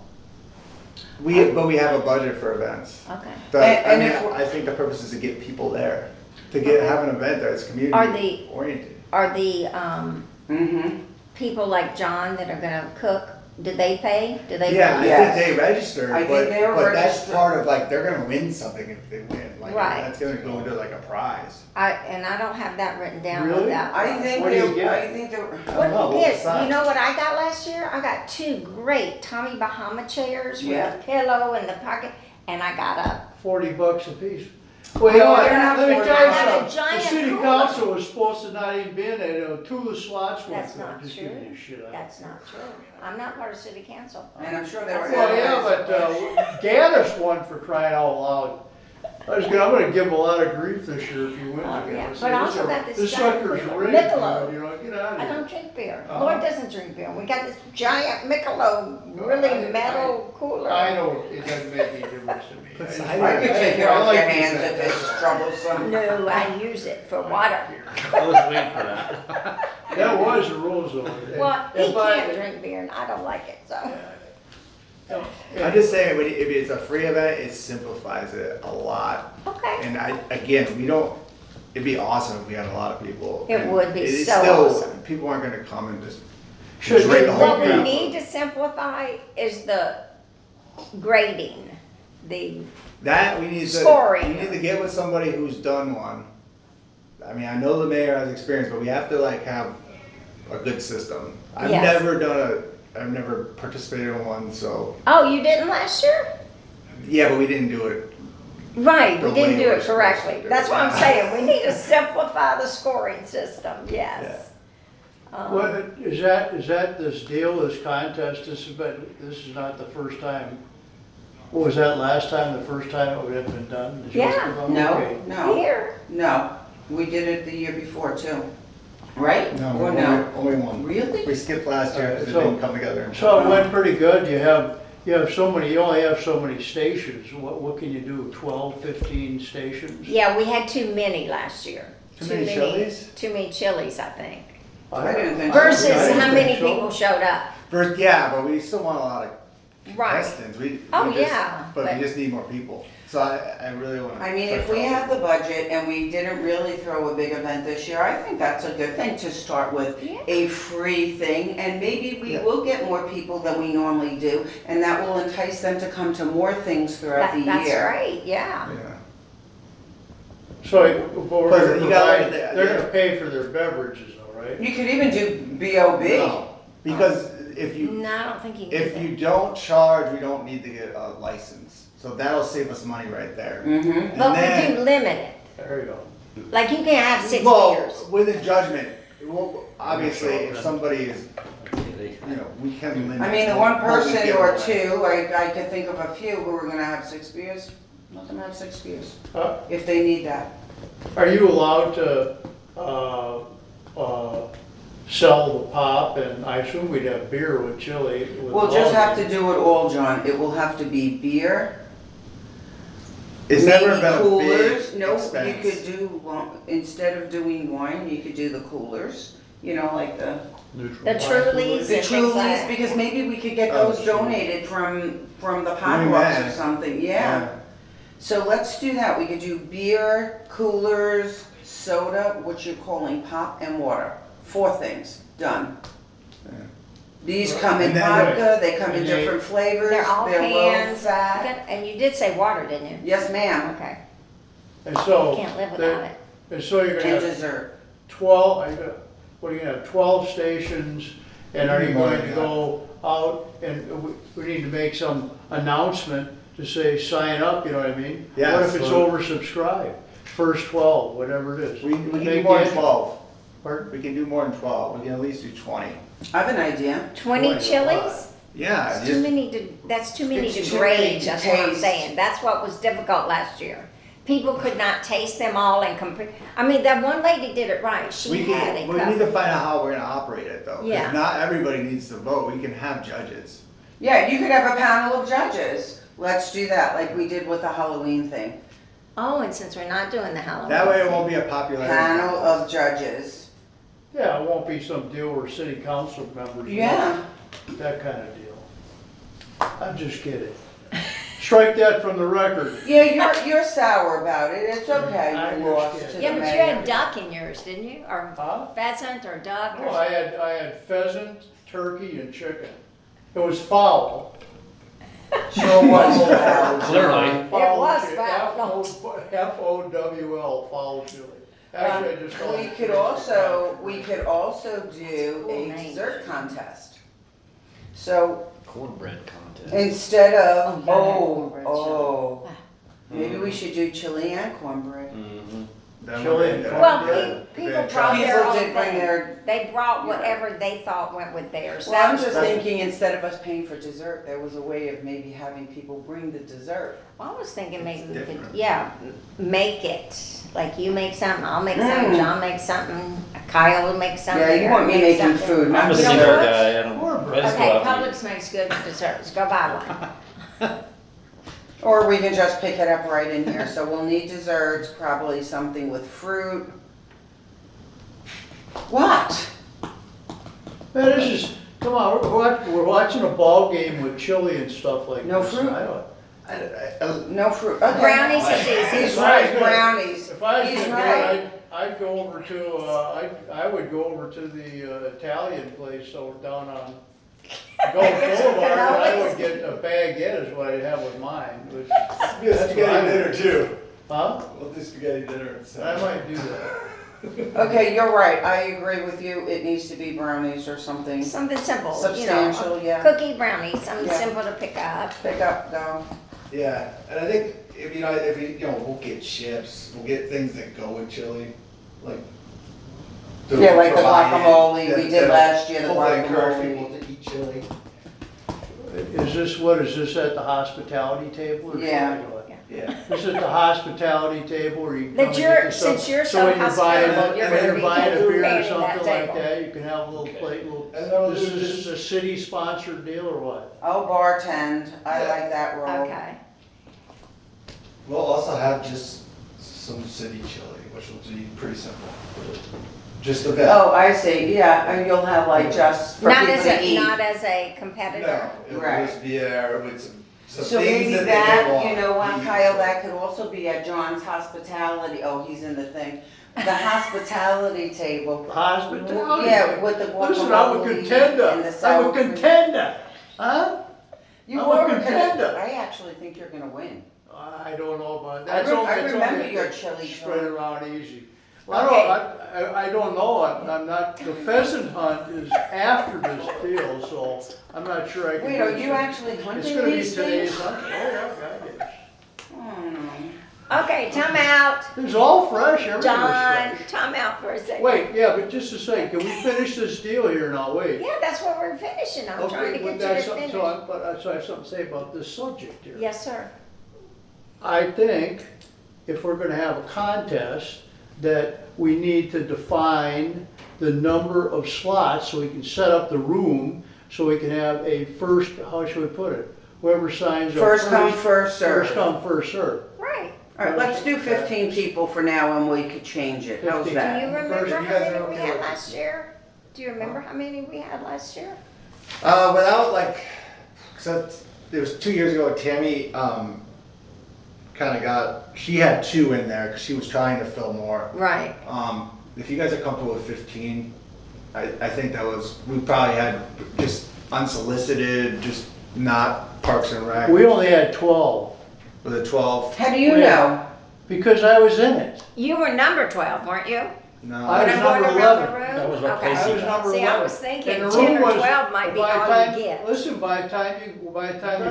Speaker 6: but we have a budget for events.
Speaker 1: Okay.
Speaker 6: But
Speaker 4: And
Speaker 6: I
Speaker 4: if-
Speaker 6: mean, I think the purpose is to get people there, to have an event that's
Speaker 1: Are
Speaker 6: community oriented.
Speaker 1: Are the
Speaker 4: Mm-hmm.
Speaker 1: people like John that are gonna cook, do they pay? Do they?
Speaker 6: Yeah, I
Speaker 4: Yes.
Speaker 6: think they register,
Speaker 4: I think
Speaker 6: but
Speaker 4: they're
Speaker 6: but that's
Speaker 4: registered.
Speaker 6: part of like they're gonna win something if they win. Like
Speaker 1: Right.
Speaker 6: that's gonna go into like a prize.
Speaker 1: And I don't have that written down
Speaker 3: Really?
Speaker 1: with that.
Speaker 4: I think
Speaker 3: What do you get?
Speaker 4: I think they're,
Speaker 6: I
Speaker 1: What
Speaker 6: don't know,
Speaker 1: do you
Speaker 6: we'll
Speaker 1: get?
Speaker 6: decide.
Speaker 1: You know what I got last year? I got 2 great Tommy Bahama chairs with
Speaker 4: Yeah.
Speaker 1: a pillow in the pocket, and I got a
Speaker 3: $40 a piece. Well, you know,
Speaker 4: Oh, they're not
Speaker 3: let me
Speaker 4: 40.
Speaker 3: tell
Speaker 1: I
Speaker 3: you
Speaker 1: had a
Speaker 3: something, the
Speaker 1: giant
Speaker 3: city
Speaker 1: cooler.
Speaker 3: council was supposed to not even be in it, 2 of the slots went
Speaker 1: That's
Speaker 3: through,
Speaker 1: not
Speaker 3: just
Speaker 1: true.
Speaker 3: giving you shit out.
Speaker 1: That's not true. I'm not part of city council.
Speaker 4: and I'm sure they were.
Speaker 3: Well, yeah, but, Gaddis won for crying out loud. I'm gonna give him a lot of grief this year if he wins
Speaker 1: Oh,
Speaker 3: again.
Speaker 1: yeah.
Speaker 3: Say,
Speaker 1: But I also
Speaker 3: "This
Speaker 1: got this
Speaker 3: This
Speaker 1: giant
Speaker 3: sucker's
Speaker 1: cooler,
Speaker 3: rigged,
Speaker 1: Michelob.
Speaker 3: you know, get out of
Speaker 1: I
Speaker 3: here.
Speaker 1: don't drink beer.
Speaker 3: Uh-huh.
Speaker 1: Lloyd doesn't drink beer. We got this giant Michelob, really metal cooler.
Speaker 3: I know, it doesn't make any difference to me. I just-
Speaker 4: I could take it
Speaker 3: I
Speaker 4: off
Speaker 3: like
Speaker 4: your
Speaker 3: these
Speaker 4: hands
Speaker 3: things.
Speaker 4: if it's troublesome.
Speaker 1: No, I use it for water.
Speaker 5: I was waiting for that.
Speaker 3: That was the rules though.
Speaker 1: Well, he
Speaker 3: And by-
Speaker 1: can't drink beer and I don't like it, so.
Speaker 6: I'm just saying, if it's a free event, it simplifies it a lot.
Speaker 1: Okay.
Speaker 6: And it'd be awesome if we had a lot of people.
Speaker 1: It
Speaker 6: And
Speaker 1: would be
Speaker 6: it's
Speaker 1: so
Speaker 6: still-
Speaker 1: awesome.
Speaker 6: People aren't gonna come and just
Speaker 3: Should
Speaker 6: drink
Speaker 3: we-
Speaker 6: the whole
Speaker 1: What we
Speaker 6: crap.
Speaker 1: need to simplify is the grading,
Speaker 6: That, we need to,
Speaker 1: Scoring.
Speaker 6: we need to get with somebody who's done one. I mean, I know the mayor has experience, but we have to like have a good system. I've
Speaker 1: Yes.
Speaker 6: I've never participated in one, so,
Speaker 1: oh, you didn't last year?
Speaker 6: yeah, but we didn't do it.
Speaker 1: Right, we
Speaker 6: The
Speaker 1: didn't
Speaker 6: way
Speaker 1: do
Speaker 6: we're
Speaker 1: it
Speaker 6: supposed
Speaker 1: correctly.
Speaker 6: to do
Speaker 1: That's
Speaker 6: it.
Speaker 1: what I'm saying. We need to simplify the scoring system, yes.
Speaker 3: What, is that this deal, this contest, this is not the first time? What was that last time, the first time it had been done? That you
Speaker 1: Yeah.
Speaker 3: spoke about?
Speaker 4: No,
Speaker 3: Okay.
Speaker 4: no,
Speaker 1: Here,
Speaker 4: no. We did it the year before too. Right? Or
Speaker 6: only,
Speaker 4: no?
Speaker 6: only one.
Speaker 4: Really?
Speaker 6: We skipped last year because it
Speaker 3: So-
Speaker 6: didn't come together.
Speaker 3: So it went pretty good, you have so many, you only have so many stations, what can you do, 12, 15 stations?
Speaker 1: yeah, we had too many last year.
Speaker 6: Too many chilies?
Speaker 1: Too many chilies, I think.
Speaker 4: I didn't think so.
Speaker 1: Versus
Speaker 3: I didn't
Speaker 1: how
Speaker 3: think
Speaker 1: many
Speaker 3: so.
Speaker 1: people showed up.
Speaker 6: First, yeah, but we still want a lot of
Speaker 1: Right.
Speaker 6: contestants.
Speaker 1: Oh,
Speaker 6: we just-
Speaker 1: yeah,
Speaker 6: But
Speaker 1: but-
Speaker 6: we just need more people. So I really want to.
Speaker 4: I mean, if we have the budget and we didn't really throw a big event this year, I think that's a good thing to start with.
Speaker 1: Yeah.
Speaker 4: A free thing, and maybe we
Speaker 6: Yeah.
Speaker 4: will get more people than we normally do, and that will entice them to come to more things throughout the
Speaker 1: That's
Speaker 4: year.
Speaker 1: right, yeah.
Speaker 6: Yeah.
Speaker 3: So, but we're
Speaker 6: Plus,
Speaker 3: gonna
Speaker 6: you gotta
Speaker 3: provide,
Speaker 6: look at the-
Speaker 3: they're gonna pay for their beverages though, right?
Speaker 4: You could even do B.O.B.
Speaker 6: No, because if you
Speaker 1: No, I don't think you can do
Speaker 6: if
Speaker 1: that.
Speaker 6: you don't charge, we don't need to get a license. So that'll save us money right there.
Speaker 4: Mm-hmm.
Speaker 1: But we
Speaker 6: then-
Speaker 1: do limit it.
Speaker 3: There you go.
Speaker 1: Like you can have 6
Speaker 6: Well,
Speaker 1: beers.
Speaker 6: with a judgment, obviously, if somebody is, we can limit.
Speaker 4: I mean, the
Speaker 6: what
Speaker 4: one
Speaker 6: we
Speaker 4: person
Speaker 6: give
Speaker 4: or
Speaker 6: away.
Speaker 4: two, I could think of a few who are gonna have 6 beers. Let them have 6 beers,
Speaker 3: Uh,
Speaker 4: if they need that.
Speaker 3: Are you allowed to, sell the pop, and I assume we'd have beer with chili? with
Speaker 4: We'll just have to
Speaker 3: log.
Speaker 4: do it all, John. It will have to be beer,
Speaker 6: It's never
Speaker 4: maybe
Speaker 6: been a
Speaker 4: coolers.
Speaker 6: big
Speaker 4: No, you
Speaker 6: expense.
Speaker 4: could do, instead of doing wine, you could do the coolers, you know, like the
Speaker 1: The Trulies
Speaker 4: The
Speaker 1: and things like
Speaker 4: Trulies,
Speaker 1: that.
Speaker 4: because maybe we could get
Speaker 6: Oh,
Speaker 4: those
Speaker 6: sure.
Speaker 4: donated from the Pot
Speaker 6: Doing
Speaker 4: Rocks or
Speaker 6: that.
Speaker 4: something, yeah. So let's do that, we could do beer, coolers, soda, what you're calling pop, and water. 4 things, done.
Speaker 6: Yeah.
Speaker 4: These come in
Speaker 6: And then-
Speaker 4: vodka, they come in
Speaker 3: And they-
Speaker 4: different flavors,
Speaker 1: They're all
Speaker 4: they're low
Speaker 1: cans.
Speaker 4: fat.
Speaker 1: And you did say water, didn't you?
Speaker 4: Yes, ma'am,
Speaker 1: Okay.
Speaker 3: And so.
Speaker 1: Can't live
Speaker 3: there-
Speaker 1: without it.
Speaker 3: And so you're gonna
Speaker 4: and
Speaker 3: have
Speaker 4: dessert.
Speaker 3: 12, what are you gonna have, 12 stations? And are you
Speaker 6: More
Speaker 3: going
Speaker 6: than
Speaker 3: to
Speaker 6: that.
Speaker 3: go out and we need to make some announcement to say, sign up, you know what I mean?
Speaker 6: Yeah,
Speaker 3: What if it's
Speaker 6: so-
Speaker 3: oversubscribed? First 12, whatever it is.
Speaker 6: We can do
Speaker 3: Make
Speaker 6: more
Speaker 3: it-
Speaker 6: than 12.
Speaker 3: Pardon?
Speaker 6: We can do more than 12. We can at least do 20.
Speaker 4: I have an idea.
Speaker 1: 20
Speaker 3: Boy,
Speaker 1: chilies?
Speaker 6: Yeah,
Speaker 1: That's too
Speaker 6: just,
Speaker 1: many to, that's too many
Speaker 4: It's
Speaker 1: to
Speaker 4: too many
Speaker 1: grade,
Speaker 4: to
Speaker 1: that's what I'm
Speaker 4: taste.
Speaker 1: saying. That's what was difficult last year. People could not taste them all and compare. I mean, that one lady did it right. She
Speaker 6: we
Speaker 1: had it
Speaker 6: need to
Speaker 1: covered.
Speaker 6: find out how we're gonna operate it though. 'Cause
Speaker 1: Yeah.
Speaker 6: not everybody needs to vote. We can have judges.
Speaker 4: Yeah, you could have a panel of judges. Let's do that, like we did with the Halloween thing.
Speaker 1: Oh, and since we're not doing the Halloween.
Speaker 6: That way it
Speaker 1: thing-
Speaker 6: won't be a popularity.
Speaker 4: Panel
Speaker 6: contest.
Speaker 4: of judges.
Speaker 3: Yeah, it won't be some deal where city council members.
Speaker 4: Yeah.
Speaker 3: That kind of deal. I'm just kidding. Strike that from the record.
Speaker 4: Yeah, you're sour about it. It's okay.
Speaker 3: I
Speaker 4: You lost
Speaker 3: understand.
Speaker 4: to
Speaker 1: Yeah,
Speaker 4: the
Speaker 1: but you
Speaker 4: mayor.
Speaker 1: had duck in yours, didn't you? Or
Speaker 3: Huh?
Speaker 1: pheasant or duck or
Speaker 3: No, I had pheasant, turkey, and chicken. It was fowl.
Speaker 4: Sure was foul.
Speaker 5: Clearly.
Speaker 1: It was
Speaker 3: chili,
Speaker 1: fowl.
Speaker 3: Fowl, fowl chili. Actually, I just called
Speaker 4: We
Speaker 3: it
Speaker 4: could
Speaker 3: chili.
Speaker 4: also do
Speaker 1: Cool
Speaker 4: a
Speaker 1: name.
Speaker 4: dessert contest. So
Speaker 5: Cornbread contest.
Speaker 4: instead of,
Speaker 1: Oh, yeah, cornbread,
Speaker 4: maybe we should do chili and cornbread.
Speaker 5: Mhm.
Speaker 6: Then
Speaker 3: Chili
Speaker 6: we're
Speaker 3: and
Speaker 6: gonna-
Speaker 3: corn.
Speaker 1: Well,
Speaker 3: Yeah.
Speaker 1: people
Speaker 6: Yeah.
Speaker 1: brought their
Speaker 4: People
Speaker 1: own
Speaker 4: did bring
Speaker 1: thing.
Speaker 4: their,
Speaker 1: They brought
Speaker 4: Yeah.
Speaker 1: whatever they thought went with theirs.
Speaker 4: well, I'm
Speaker 1: That
Speaker 4: just
Speaker 1: was-
Speaker 4: thinking instead of us paying for dessert, there was a way of maybe having people bring the dessert.
Speaker 1: I was thinking maybe we could,
Speaker 6: different.
Speaker 1: yeah, make it. Like you make something, I'll make something,
Speaker 4: Mm.
Speaker 1: John makes something, Kyle will make something.
Speaker 4: Yeah, you want me
Speaker 1: Eric makes
Speaker 4: making
Speaker 1: something.
Speaker 4: food, not
Speaker 5: I'm a
Speaker 1: You know
Speaker 5: dessert
Speaker 1: what?
Speaker 5: guy. I don't. I just go
Speaker 1: Okay,
Speaker 5: out to
Speaker 1: Publix
Speaker 5: eat.
Speaker 1: makes good desserts. Go buy one.
Speaker 4: Or we can just pick it up right in here. So we'll need desserts, probably something with fruit. What?
Speaker 3: Man, this is Come on, we're watching a ball game with chili and stuff like
Speaker 4: No
Speaker 3: this.
Speaker 4: fruit?
Speaker 3: I don't-
Speaker 4: No fruit, okay.
Speaker 1: Brownies is easy.
Speaker 4: He's right, brownies.
Speaker 3: If I was
Speaker 4: He's
Speaker 3: gonna do
Speaker 4: right.
Speaker 3: it, I'd go over to, I would go over to the Italian place over down on Gulf Boulevard, and I would get a baguette is what I'd have with mine, which,
Speaker 6: Do a
Speaker 3: That's
Speaker 6: spaghetti
Speaker 3: what I
Speaker 6: dinner too.
Speaker 3: huh?
Speaker 6: We'll do spaghetti dinner.
Speaker 3: I might do that.
Speaker 4: Okay, you're right, I agree with you, it needs to be brownies or something.
Speaker 1: Something simple, you know,
Speaker 4: Substantial, yeah.
Speaker 1: cookie brownies, something
Speaker 4: Yeah.
Speaker 1: simple to pick up.
Speaker 4: Pick up, go.
Speaker 6: Yeah, and I think if we'll get chips, we'll get things that go with chili, like.
Speaker 4: Yeah, like the
Speaker 6: provide it,
Speaker 4: guacamole we
Speaker 6: that-
Speaker 4: did
Speaker 6: that'll
Speaker 4: last year, the
Speaker 6: hopefully encourage
Speaker 4: guacamole.
Speaker 6: people to eat chili.
Speaker 3: What is this at the hospitality table or
Speaker 4: Yeah.
Speaker 3: something?
Speaker 6: Yeah.
Speaker 3: This is the hospitality table where you come
Speaker 1: That
Speaker 3: and
Speaker 1: you're-
Speaker 3: get the stuff.
Speaker 1: since you're
Speaker 3: So
Speaker 1: so
Speaker 3: when you're buying,
Speaker 1: hospitable, you're
Speaker 3: when
Speaker 1: gonna
Speaker 3: you're
Speaker 1: be
Speaker 3: buying a beer or
Speaker 1: manning that
Speaker 3: something like
Speaker 1: table.
Speaker 3: that, you can have a little plate,
Speaker 6: And then
Speaker 3: this
Speaker 6: we'll do
Speaker 3: is a city sponsored deal or what?
Speaker 4: I'll bartend, I
Speaker 6: Yeah.
Speaker 4: like that role.
Speaker 1: Okay.
Speaker 6: We'll also have just some city chili, which will be pretty simple. Just a bit.
Speaker 4: Oh, I see, yeah, and you'll have like just for
Speaker 1: Not
Speaker 4: people
Speaker 1: as
Speaker 4: to
Speaker 1: a,
Speaker 4: eat.
Speaker 1: not as a
Speaker 6: No,
Speaker 1: competitor.
Speaker 6: it will
Speaker 4: Right.
Speaker 6: just be there with some
Speaker 4: So
Speaker 6: things
Speaker 4: maybe
Speaker 6: that they
Speaker 4: that,
Speaker 6: want.
Speaker 4: you know what,
Speaker 6: to
Speaker 4: Kyle,
Speaker 6: eat.
Speaker 4: that could also be at John's hospitality, oh, he's in the thing. The hospitality table.
Speaker 3: Hospitality.
Speaker 4: Yeah, with the
Speaker 3: Listen, I'm a
Speaker 4: guacamole
Speaker 3: contender,
Speaker 4: and the
Speaker 3: I'm
Speaker 4: sour
Speaker 3: a
Speaker 4: cream.
Speaker 3: contender, huh?
Speaker 4: You
Speaker 3: I'm a
Speaker 4: were
Speaker 3: contender.
Speaker 4: gonna, I actually think you're gonna win.
Speaker 3: I don't know about
Speaker 4: I
Speaker 3: that.
Speaker 4: remember your chili
Speaker 3: Spread
Speaker 4: chili.
Speaker 3: around easy. Well,
Speaker 4: Okay.
Speaker 3: I don't know, I'm not, the pheasant hunt is after this deal, so I'm not sure I can.
Speaker 4: Wait, are
Speaker 3: mention-
Speaker 4: you actually
Speaker 3: It's
Speaker 4: hunting
Speaker 3: gonna be
Speaker 4: these
Speaker 3: today's
Speaker 4: things?
Speaker 3: hunt, oh yeah, God,
Speaker 4: Oh,
Speaker 1: Okay, time out.
Speaker 3: yes. It's all fresh, everything's
Speaker 1: John,
Speaker 3: fresh.
Speaker 1: time out for a second.
Speaker 3: Wait, yeah, but just a second, can we finish this deal here now, wait?
Speaker 1: Yeah, that's what we're finishing. I'm trying to
Speaker 3: Okay, well,
Speaker 1: get you to
Speaker 3: that's something,
Speaker 1: finish.
Speaker 3: so I have something to say about this subject here.
Speaker 1: Yes, sir.
Speaker 3: I think if we're gonna have a contest, that we need to define the number of slots so we can set up the room, so we can have a first, how should we put it? Whoever signs up
Speaker 4: First come, first served.
Speaker 3: First come, first served.
Speaker 1: Right.
Speaker 4: all right, let's do 15 people for now and we could change it, how's
Speaker 3: 15.
Speaker 1: Do
Speaker 4: that?
Speaker 1: you remember
Speaker 3: First,
Speaker 1: how
Speaker 6: you guys
Speaker 1: many
Speaker 6: are
Speaker 1: we
Speaker 6: okay
Speaker 1: had
Speaker 6: with it?
Speaker 1: last year? Do you remember how many we had last year?
Speaker 6: Without like, so it was 2 years ago, Tammy, kind of she had 2 in there because she was trying to fill more.
Speaker 1: Right.
Speaker 6: If you guys are comfortable with 15, I think we probably had just unsolicited, just not Parks and Rec.
Speaker 3: We only had 12,
Speaker 6: With a 12,
Speaker 4: How do you
Speaker 3: Yeah.
Speaker 4: know?
Speaker 3: because I was in it.
Speaker 1: You were number 12, weren't you?
Speaker 6: no.
Speaker 3: I
Speaker 1: When
Speaker 3: was
Speaker 1: I'm going
Speaker 3: number
Speaker 1: around
Speaker 3: 11.
Speaker 1: the room?
Speaker 5: That was what
Speaker 1: Okay.
Speaker 5: Casey
Speaker 3: I was number 11.
Speaker 1: See, I was thinking
Speaker 3: And the
Speaker 1: 10
Speaker 3: room
Speaker 1: or
Speaker 3: was-
Speaker 1: 12 might be
Speaker 3: by the
Speaker 1: all
Speaker 3: time-
Speaker 1: you get.
Speaker 3: Listen, by the time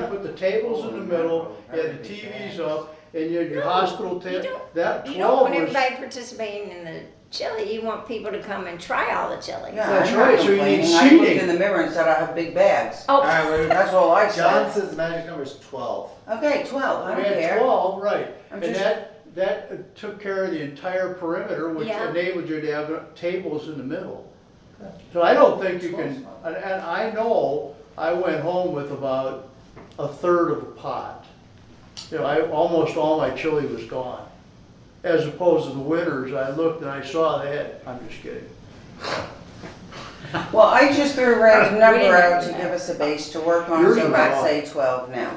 Speaker 3: you put the tables in the middle, you had the TVs up, and you had your hospital
Speaker 1: You
Speaker 3: table,
Speaker 1: don't-
Speaker 3: that
Speaker 1: You don't
Speaker 3: 12
Speaker 1: want
Speaker 3: was.
Speaker 1: everybody participating in the chili. You want people to come and try all the chili.
Speaker 4: Yeah,
Speaker 3: That's
Speaker 4: I'm not
Speaker 3: right, so you need
Speaker 4: complaining. I looked
Speaker 3: seating.
Speaker 4: in the mirror and said I have big bags.
Speaker 1: Oh,
Speaker 6: Alright, wait,
Speaker 4: That's all I
Speaker 6: John
Speaker 4: said.
Speaker 6: says the magic number is 12.
Speaker 4: Okay, 12, I
Speaker 3: We
Speaker 4: don't
Speaker 3: had
Speaker 4: care.
Speaker 3: 12, right,
Speaker 4: I'm
Speaker 3: and
Speaker 4: just-
Speaker 3: that took care of the entire perimeter, which
Speaker 1: Yeah.
Speaker 3: enabled you to have tables in the middle. So I don't think you can, and I know I went home with about a third of a pot. You know, almost all my chili was gone. As opposed to the winters, I looked and I saw they had, I'm just kidding.
Speaker 4: Well, I just threw Red's
Speaker 1: We
Speaker 4: number
Speaker 1: didn't
Speaker 4: out
Speaker 1: do
Speaker 4: to
Speaker 1: that.
Speaker 4: give us a base to work on,
Speaker 3: Yours
Speaker 4: so
Speaker 3: was
Speaker 4: let's
Speaker 3: gone.
Speaker 4: say 12 now.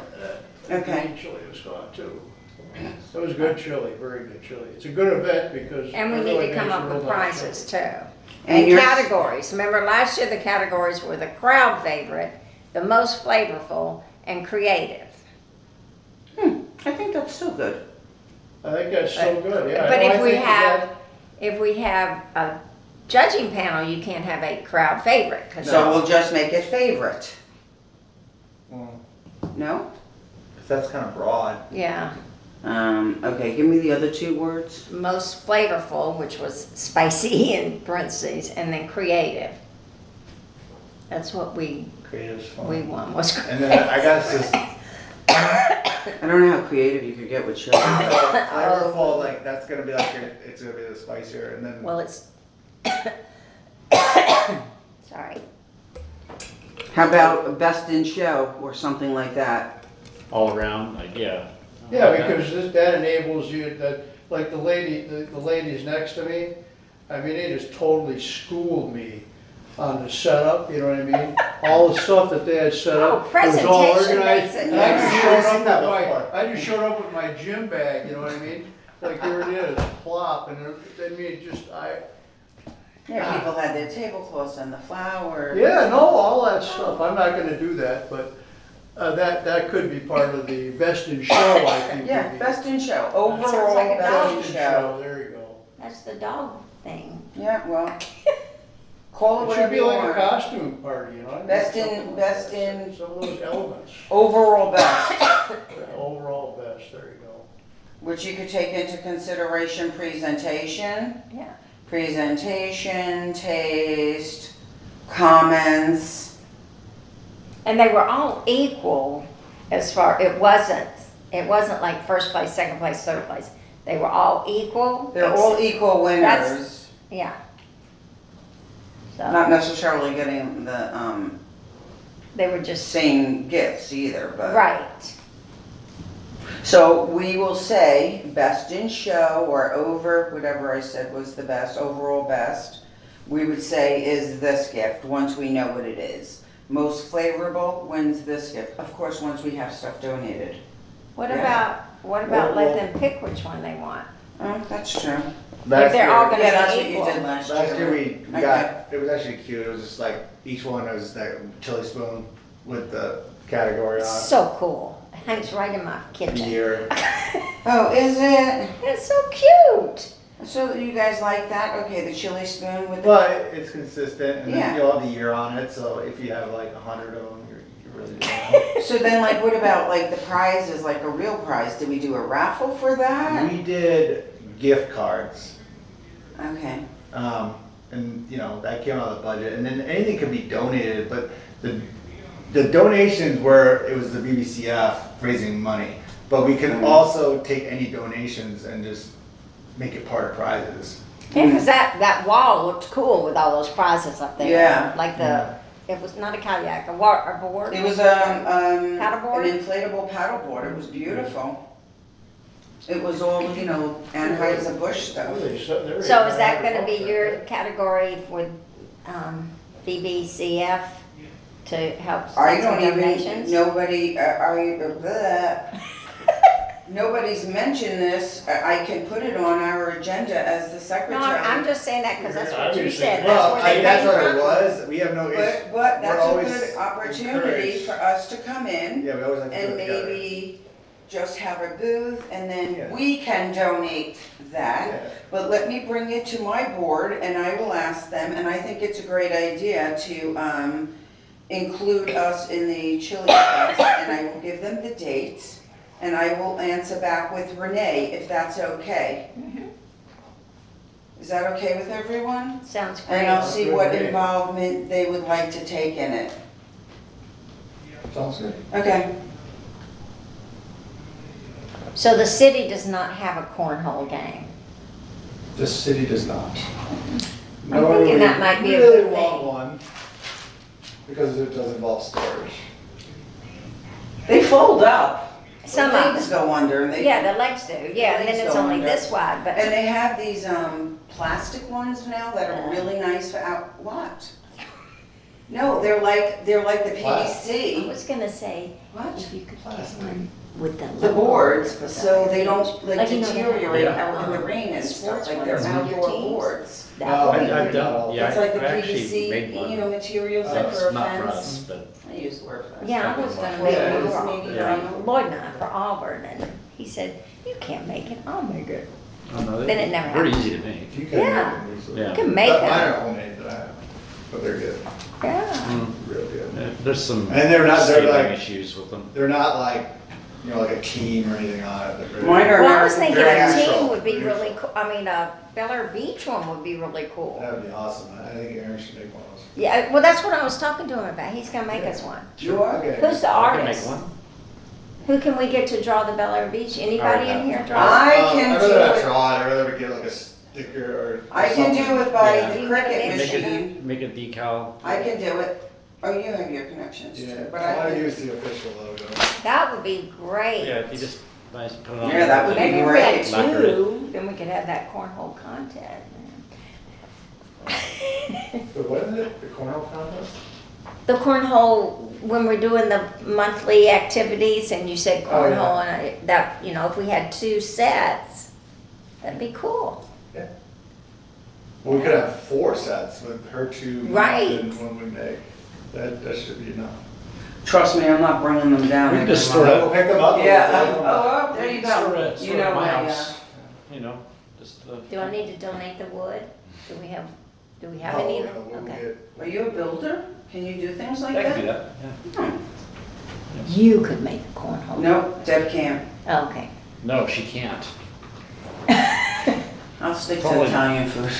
Speaker 4: Okay.
Speaker 3: Green chili was gone too. It was good chili, very good chili. It's a good event because.
Speaker 1: and we
Speaker 3: it
Speaker 1: need
Speaker 3: really
Speaker 1: to come
Speaker 3: makes
Speaker 1: up
Speaker 3: a
Speaker 1: with
Speaker 3: real nice
Speaker 1: prizes
Speaker 3: chili.
Speaker 1: too.
Speaker 4: And
Speaker 1: And
Speaker 4: yours-
Speaker 1: categories. Remember last year the categories were the crowd favorite, the most flavorful, and creative.
Speaker 4: I think that's still good.
Speaker 3: I think that's so good, yeah.
Speaker 1: But
Speaker 3: No, I
Speaker 1: if we
Speaker 3: think
Speaker 1: have, if we have a judging panel, you can't have a crowd favorite. 'Cause
Speaker 4: So we'll just make it favorite.
Speaker 6: Well,
Speaker 4: No?
Speaker 6: that's kind of broad.
Speaker 1: yeah,
Speaker 4: Okay, give me the other 2 words.
Speaker 1: most flavorful, which was spicy in parentheses, and then creative. That's what we
Speaker 6: Creative's fun.
Speaker 1: won, was
Speaker 6: And then I guess this
Speaker 4: I don't know how creative you could get with chili.
Speaker 6: flavorful, like that's gonna be like it's gonna be the spicier, and then
Speaker 1: Well, it's, sorry,
Speaker 4: How about best in show or something like that?
Speaker 5: All around, like, yeah.
Speaker 3: Yeah, because that enables you, that, like the ladies next to me, I mean, they just totally schooled me on the setup, you know what I mean? All the stuff that they had set
Speaker 1: Oh,
Speaker 3: up. It was all
Speaker 1: presentation
Speaker 3: organized.
Speaker 1: makes it
Speaker 3: And I just
Speaker 6: better.
Speaker 3: showed
Speaker 6: I've seen
Speaker 3: up
Speaker 6: that
Speaker 3: with my,
Speaker 6: before.
Speaker 3: I just showed up with my gym bag, you know what I mean? Like, here it is, plop, and I mean,
Speaker 4: Yeah, people had their tablecloths and the flowers.
Speaker 3: yeah, no, all that stuff. I'm not gonna do that, but, that could be part of the best in show, I think.
Speaker 4: Yeah,
Speaker 3: would be.
Speaker 4: best in show,
Speaker 1: Sounds
Speaker 4: overall
Speaker 1: like a
Speaker 4: best
Speaker 1: dog
Speaker 4: in
Speaker 3: Best in
Speaker 4: show.
Speaker 3: There you go.
Speaker 1: That's the dog thing.
Speaker 4: Yeah, well, call it
Speaker 3: It should
Speaker 4: whatever
Speaker 3: be
Speaker 4: you
Speaker 3: like a
Speaker 4: want.
Speaker 3: costume party, you know?
Speaker 4: Best in-
Speaker 3: Something like
Speaker 4: best
Speaker 3: that.
Speaker 4: in-
Speaker 3: Some of those elements.
Speaker 4: Overall best,
Speaker 3: Yeah, overall best, there you go.
Speaker 4: which you could take into consideration presentation,
Speaker 1: Yeah.
Speaker 4: presentation, taste, comments.
Speaker 1: And they were all equal as far, it wasn't like first place, second place, third place. They were all equal.
Speaker 4: They're all
Speaker 1: except-
Speaker 4: equal
Speaker 1: That's-
Speaker 4: winners,
Speaker 1: Yeah.
Speaker 4: not
Speaker 1: So,
Speaker 4: necessarily getting the,
Speaker 1: they were just,
Speaker 4: same gifts either, but.
Speaker 1: right.
Speaker 4: So we will say best in show or over, whatever I said was the best, overall best. We would say is this gift, once we know what it is. Most favorable wins this gift, of course, once we have stuff donated.
Speaker 1: What
Speaker 4: Yeah.
Speaker 1: about
Speaker 6: Well,
Speaker 1: let
Speaker 6: well-
Speaker 1: them pick which one they want?
Speaker 4: Oh, that's true.
Speaker 1: If they're all gonna
Speaker 4: Yeah,
Speaker 1: be
Speaker 4: that's what you
Speaker 1: equal.
Speaker 4: did last year.
Speaker 6: Last year we
Speaker 4: Okay.
Speaker 6: got, it was actually cute, it was just like, each one was that chili spoon with the category on it,
Speaker 1: So cool. It hangs right in my
Speaker 6: the
Speaker 1: kitchen.
Speaker 6: year.
Speaker 4: Oh, is it?
Speaker 1: It's so cute.
Speaker 4: So you guys like that? Okay, the chili spoon with the,
Speaker 6: But it's consistent, and
Speaker 4: Yeah.
Speaker 6: then you'll have the year on it, so if you have like 100 of them, you're really doing
Speaker 4: so then like what about like the prizes, like a real prize? Did we do a raffle for that?
Speaker 6: it. We did gift cards.
Speaker 4: Okay.
Speaker 6: And you know, that came out of the budget, and then anything could be donated, but the donations were, it was the BBCF raising money, but we can also take any donations and just make it part of prizes.
Speaker 1: Yeah, because that wall looked cool with all those prizes up there.
Speaker 4: Yeah.
Speaker 1: Like it was not a kayak, a board.
Speaker 4: It was
Speaker 1: Paddleboard?
Speaker 4: an inflatable paddleboard. It was beautiful. It was all, you know, Anheuser-Busch stuff.
Speaker 1: So is that gonna be your category for, BBCF to help
Speaker 4: I
Speaker 1: sponsor
Speaker 4: don't even,
Speaker 1: donations?
Speaker 4: nobody, nobody's mentioned this. I can put it on our agenda as the
Speaker 1: No,
Speaker 4: secretary.
Speaker 1: I'm just saying that because that's what you
Speaker 3: Obviously.
Speaker 1: said.
Speaker 6: Well,
Speaker 1: That's where they
Speaker 6: that's
Speaker 1: came
Speaker 6: what it
Speaker 1: from.
Speaker 6: was, we have no issue.
Speaker 4: But that's a
Speaker 6: always
Speaker 4: good opportunity
Speaker 6: encouraged.
Speaker 4: for us to come in.
Speaker 6: Yeah, we always like to do
Speaker 4: And
Speaker 6: it together.
Speaker 4: maybe just have a booth and then
Speaker 6: Yeah.
Speaker 4: we can donate that.
Speaker 6: Yeah.
Speaker 4: But let me bring it to my board and I will ask them, and I think it's a great idea to include us in the chili fest, and I will give them the dates, and I will answer back with Renee if that's okay. Is that okay with everyone?
Speaker 1: Sounds
Speaker 4: And I'll
Speaker 1: great.
Speaker 4: see what involvement they would like to take in it.
Speaker 6: Sounds good.
Speaker 4: Okay.
Speaker 1: So the city does not have a cornhole game.
Speaker 6: The city does not.
Speaker 1: I'm thinking that might be a
Speaker 6: really
Speaker 1: good
Speaker 6: want
Speaker 1: thing.
Speaker 6: one, because it does involve storage.
Speaker 4: They fold up.
Speaker 1: Some
Speaker 4: The
Speaker 1: of
Speaker 4: legs
Speaker 1: them.
Speaker 4: go under and they.
Speaker 1: Yeah, the legs do, yeah, and then
Speaker 4: legs
Speaker 1: it's
Speaker 4: go
Speaker 1: only
Speaker 4: under.
Speaker 1: this wide, but,
Speaker 4: And they have these plastic ones now that are really nice for out, what? No, they're like the
Speaker 1: I
Speaker 4: PVC.
Speaker 1: was gonna say,
Speaker 4: What?
Speaker 1: if you could get one with the.
Speaker 4: The
Speaker 1: logo.
Speaker 4: boards, so they don't like
Speaker 1: Like, you know,
Speaker 4: deteriorate
Speaker 5: Yeah.
Speaker 4: out in the rain and stuff,
Speaker 1: Sports
Speaker 4: like they're
Speaker 1: ones on your
Speaker 4: outdoor
Speaker 1: teams.
Speaker 4: boards.
Speaker 1: That
Speaker 6: No,
Speaker 1: would be
Speaker 5: I've
Speaker 1: great.
Speaker 5: done, yeah,
Speaker 4: It's like the
Speaker 5: I actually
Speaker 4: PVC,
Speaker 5: made one.
Speaker 4: you know, materials like for a
Speaker 5: Not for
Speaker 4: fence.
Speaker 5: us, but
Speaker 4: I use the word fence.
Speaker 1: Yeah, I was gonna
Speaker 5: Yeah,
Speaker 1: make
Speaker 6: it
Speaker 1: one
Speaker 6: is
Speaker 1: for,
Speaker 4: maybe
Speaker 5: Yeah.
Speaker 1: Lloyd and I for Auburn, and he said, you can't make it, I'll make it.
Speaker 5: I don't know,
Speaker 1: Then it never
Speaker 5: pretty
Speaker 1: happened.
Speaker 5: easy to make.
Speaker 6: You can
Speaker 1: Yeah.
Speaker 6: make them easily.
Speaker 5: Yeah.
Speaker 1: You can make
Speaker 6: Mine
Speaker 1: it,
Speaker 6: are homemade that I have, but they're good,
Speaker 1: yeah.
Speaker 5: Mm.
Speaker 6: real good.
Speaker 5: Yeah, There's some
Speaker 6: And they're not- they're
Speaker 5: safety
Speaker 6: like-
Speaker 5: issues with them.
Speaker 6: They're not like, you know, like a team or anything on it. They're very-
Speaker 4: Mine are
Speaker 1: Well, I was
Speaker 4: American
Speaker 1: thinking
Speaker 6: very
Speaker 1: a
Speaker 6: neutral,
Speaker 1: team would be
Speaker 6: neutral.
Speaker 1: really cool, I mean, a Bel Air Beach one would be really cool.
Speaker 6: That would be awesome. I think Aaron should make one of those.
Speaker 1: Yeah, well, that's what I was talking to him about, he's gonna make us one.
Speaker 4: Sure.
Speaker 6: Okay.
Speaker 1: Who's the
Speaker 5: I can make
Speaker 1: artist?
Speaker 5: one.
Speaker 1: Who can we get to draw the Bel Air Beach? Anybody in here draw?
Speaker 4: I can
Speaker 6: I'd
Speaker 4: do
Speaker 6: rather not
Speaker 4: it.
Speaker 6: draw it. I'd rather get like a sticker or.
Speaker 4: I can
Speaker 6: something.
Speaker 4: do it by
Speaker 6: Yeah.
Speaker 4: the Cricut
Speaker 1: Make
Speaker 4: machine.
Speaker 5: Make a decal.
Speaker 4: I can do it. Oh, you have your connections
Speaker 6: Yeah,
Speaker 4: too, but
Speaker 6: I
Speaker 4: I
Speaker 6: want to
Speaker 4: can.
Speaker 6: use the official logo.
Speaker 1: That would be great.
Speaker 5: Yeah, if you just nice put it on.
Speaker 4: Yeah, that would be
Speaker 1: Maybe if we had
Speaker 4: great.
Speaker 5: Lacquer it.
Speaker 1: two, then we could have that cornhole contest.
Speaker 6: But what is it? The cornhole contest?
Speaker 1: The cornhole, when we're doing the monthly activities and you said
Speaker 6: Oh, yeah.
Speaker 1: cornhole and that, you know, if we had 2 sets, that'd be cool.
Speaker 6: Yeah. Well, we could have 4 sets with her 2
Speaker 1: Right.
Speaker 6: and one we make. That should be enough.
Speaker 4: Trust me, I'm not bringing them down.
Speaker 5: We can just
Speaker 4: every
Speaker 5: store
Speaker 4: month.
Speaker 6: We'll pick them up.
Speaker 4: Yeah, oh, there you
Speaker 5: Store
Speaker 4: go.
Speaker 5: it-
Speaker 4: You
Speaker 5: store it at
Speaker 4: know,
Speaker 5: my
Speaker 4: my,
Speaker 5: house, you know, just,
Speaker 1: Do I need to donate the wood? Do we have
Speaker 6: No,
Speaker 1: any?
Speaker 6: no, we'll
Speaker 1: Okay.
Speaker 6: get-
Speaker 4: are you a builder? Can you do things like
Speaker 5: I can do
Speaker 4: that?
Speaker 5: that, yeah.
Speaker 1: You could make the cornhole.
Speaker 4: No, Deb can't.
Speaker 1: Okay.
Speaker 5: No, she can't.
Speaker 4: I'll stick to
Speaker 5: Probably-
Speaker 4: Italian food.